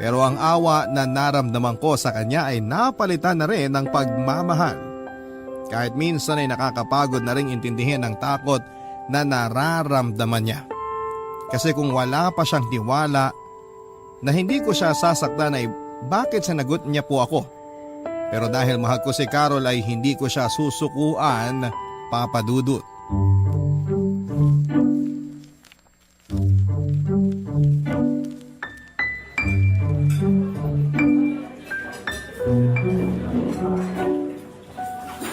Pero ang awa na naramdaman ko sa kanya ay napalitan na rin ng pagmamahal. Kahit minsan ay nakakapagod na rin intindihin ang takot na nararamdaman niya. Kasi kung wala pa siyang tiwala na hindi ko siya sasaktan ay bakit sinagot niya po ako? Pero dahil mahal ko si Carol ay hindi ko siya susukuan, Papa Dudut.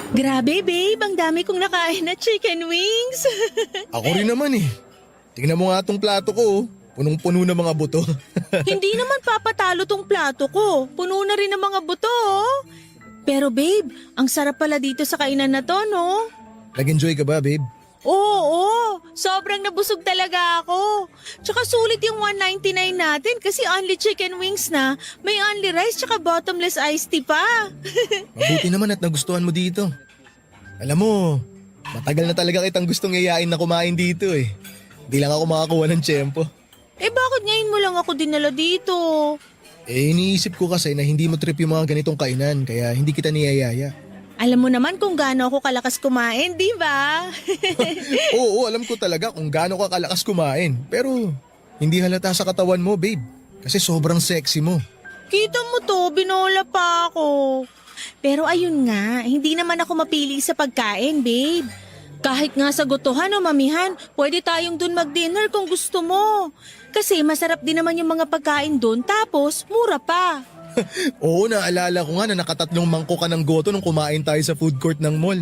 Grabe babe, ang dami kong nakain na chicken wings. Ako rin naman eh. Tingnan mo nga tong plato ko, oh. Punong-puno ng mga buto. Hindi naman papatalo tong plato ko. Puno na rin ng mga buto. Oh. Pero babe, ang sarap pala dito sa kainan na to, no? Nag-enjoy ka ba, babe? Oo, sobrang nabusog talaga ako. Tsaka sulit yung 199 natin kasi only chicken wings na, may only rice tsaka bottomless iced tea pa. Mabuti naman at nagustuhan mo dito. Alam mo, matagal na talaga kitang gustong yayain na kumain dito eh. Di lang ako makakuha ng tiyempo. Bakit ngayon mo lang ako dinala dito? Iniisip ko kasi na hindi mo trip yung mga ganitong kainan kaya hindi kita niyayaya. Alam mo naman kung gaano ako kalakas kumain, di ba? Oo, alam ko talaga kung gaano ka kalakas kumain. Pero hindi halata sa katawan mo, babe. Kasi sobrang sexy mo. Kita mo to, binola pa ako. Pero ayun nga, hindi naman ako mapili sa pagkain, babe. Kahit nga sa gotohan o mamihan, pwede tayong dun mag-dinner kung gusto mo. Kasi masarap din naman yung mga pagkain dun, tapos mura pa. Oo, naalala ko nga na nakatatlong mangko ka ng goto nung kumain tayo sa food court ng mall.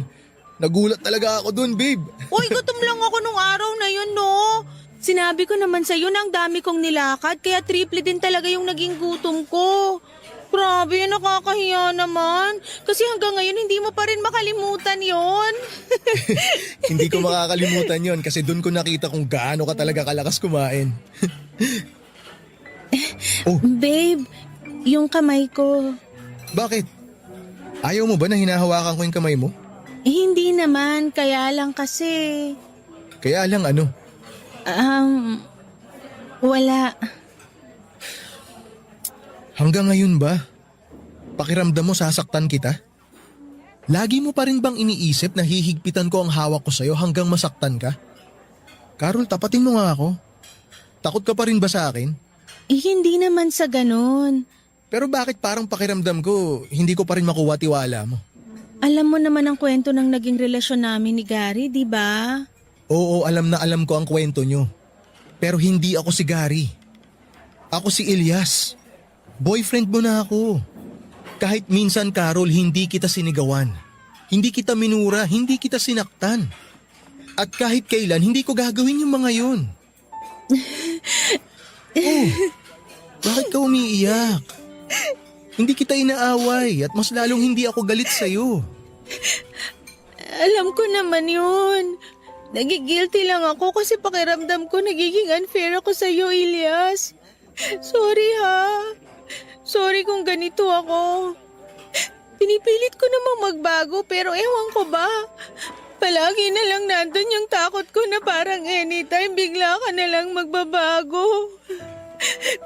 Nagulat talaga ako dun, babe. Uy, gutom lang ako nung araw na yun, no? Sinabi ko naman sa'yo na ang dami kong nilakad, kaya triple din talaga yung naging gutom ko. Grabe, nakakahiya naman. Kasi hanggang ngayon hindi mo pa rin makalimutan yon. Hindi ko makakalimutan yon kasi dun ko nakita kung gaano ka talaga kalakas kumain. Oh, Babe, yung kamay ko. bakit? Ayaw mo ba na hinahawakan ko yung kamay mo? Hindi naman, kaya lang kasi. Kaya lang ano? Wala. Hanggang ngayon ba? Pakiramdam mo sasaktan kita? Lagi mo pa rin bang iniisip na hihigpitan ko ang hawak ko sa'yo hanggang masaktan ka? Carol, tapatin mo nga ako. Takot ka pa rin ba sa akin? Hindi naman sa ganun. Pero bakit parang pakiramdam ko hindi ko pa rin makuha tiwala mo? Alam mo naman ang kwento ng naging relasyon namin ni Gary, di ba? Oo, alam na alam ko ang kwento nyo. Pero hindi ako si Gary. Ako si Ilyas. Boyfriend mo na ako. Kahit minsan, Carol, hindi kita sinigawan. Hindi kita minura, hindi kita sinaktan. At kahit kailan, hindi ko gagawin yung mga yun. Oh, bakit ka umiiyak? Hindi kita inaaway at mas lalong hindi ako galit sa'yo. Alam ko naman yun. Nagigilty lang ako kasi pakiramdam ko nagiging unfair ako sa'yo, Ilyas. Sorry ha. Sorry kung ganito ako. Pinipilit ko namang magbago pero ewan ko ba. Palagi na lang nandun yung takot ko na parang anytime bigla ka na lang magbabago.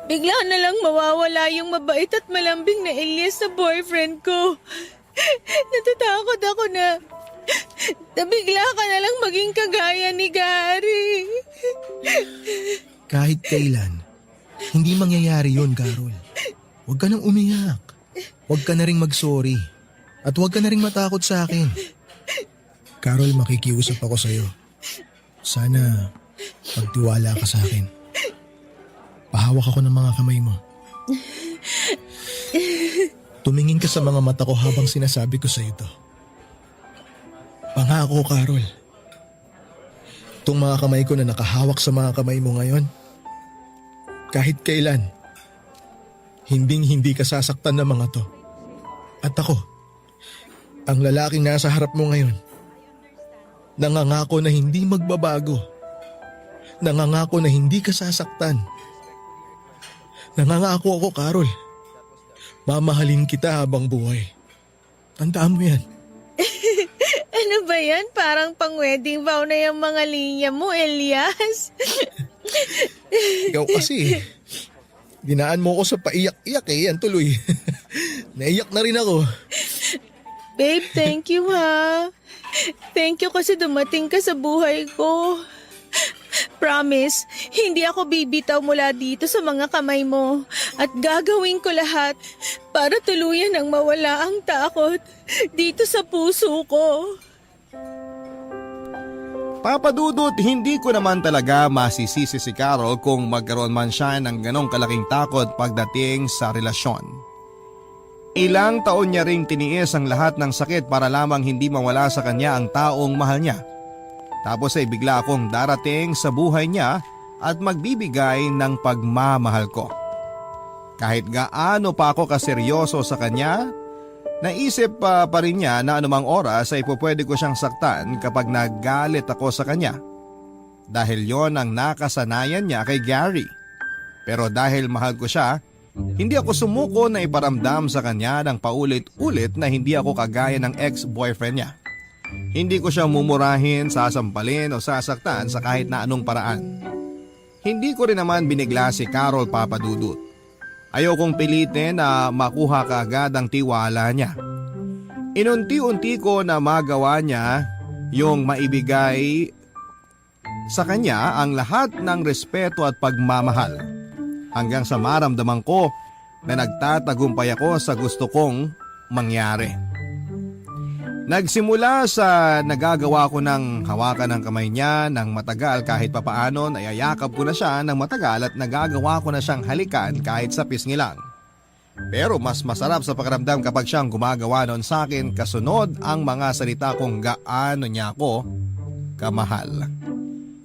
Bigla na lang mawawala yung mabait at malambing na Elias sa boyfriend ko. Natatakot ako na bigla ka na lang maging kagaya ni Gary. Kahit kailan, hindi mangyayari yun, Carol. Huwag ka nang umiyak. Huwag ka na ring mag-sorry. At huwag ka na ring matakot sa akin. Carol, makikiusap ako sa'yo. Sana pagtiwala ka sa akin. Pahawak ako ng mga kamay mo. Tumingin ka sa mga mata ko habang sinasabi ko sa ito. Pangako, Carol. Itong mga kamay ko na nakahawak sa mga kamay mo ngayon, kahit kailan, hindi ka sasaktan ng mga to. At ako, ang lalaking nasa harap mo ngayon, nangangako na hindi magbabago. Nangangako na hindi ka sasaktan. Nangangako ako, Carol. Mamahalin kita habang buhay. Tandaan mo yan. Ano ba yan? Parang pang-wedding vow na yung mga linya mo, Elias. Ikaw kasi, dinaan mo ako sa paiyak-iyak yan tuloy. Naiyak na rin ako. Babe, thank you ha. Thank you kasi dumating ka sa buhay ko. Promise, hindi ako bibitaw mula dito sa mga kamay mo at gagawin ko lahat para tuluyan ang mawala ang takot dito sa puso ko. Papadudot, hindi ko naman talaga masisisi si Carol kung magkaroon man siya ng ganong kalaking takot pagdating sa relasyon. Ilang taon niya ring tiniis ang lahat ng sakit para lamang hindi mawala sa kanya ang taong mahal niya. Tapos ay bigla akong darating sa buhay niya at magbibigay ng pagmamahal ko. Kahit gaano pa ako kaseryoso sa kanya, naisip pa rin niya na anumang oras ay pwede ko siyang saktan kapag nagalit ako sa kanya. Dahil yon ang nakasanayan niya kay Gary. Pero dahil mahal ko siya, hindi ako sumuko na iparamdam sa kanya ng paulit-ulit na hindi ako kagaya ng ex-boyfriend niya. Hindi ko siya mumurahin, sasampalin o sasaktan sa kahit na anong paraan. Hindi ko rin naman binigla si Carol, Papadudut. Ayokong pilitin na makuha kaagad ang tiwala niya. Inunti-unti ko na magawa niya yung maibigay sa kanya ang lahat ng respeto at pagmamahal. Hanggang sa maramdaman ko na nagtatagumpay ako sa gusto kong mangyari. Nagsimula sa nagagawa ko ng hawakan ng kamay niya ng matagal kahit papaano nayayakap ko na siya ng matagal at nagagawa ko na siyang halikan kahit sa pisngi lang. Pero mas masarap sa pakiramdam kapag siyang gumagawa noon sa akin kasunod ang mga salita kung gaano niya ako kamahal.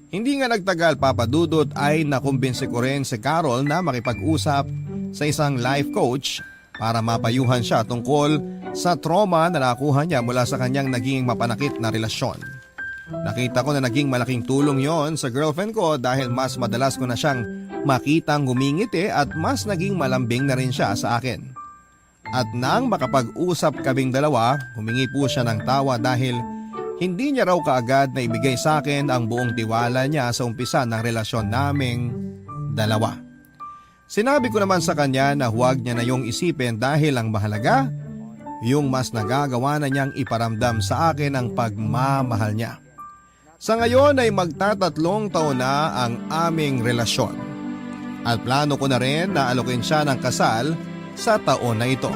Hindi nga nagtagal, Papadudot, ay nakumbinsi ko rin si Carol na makipag-usap sa isang life coach para mapayuhan siya tungkol sa trauma na nakuha niya mula sa kanyang naging mapanakit na relasyon. Nakita ko na naging malaking tulong yon sa girlfriend ko dahil mas madalas ko na siyang makitang ngumingiti at mas naging malambing na rin siya sa akin. At nang makapag-usap kaming dalawa, humingi po siya ng tawa dahil hindi niya raw kaagad na ibigay sa akin ang buong tiwala niya sa umpisa ng relasyon naming dalawa. Sinabi ko naman sa kanya na huwag niya na yung isipin dahil ang mahalaga, yung mas nagagawa na niyang iparamdam sa akin ang pagmamahal niya. Sa ngayon ay magtatatlong taon na ang aming relasyon. At plano ko na rin na alokin siya ng kasal sa taon na ito.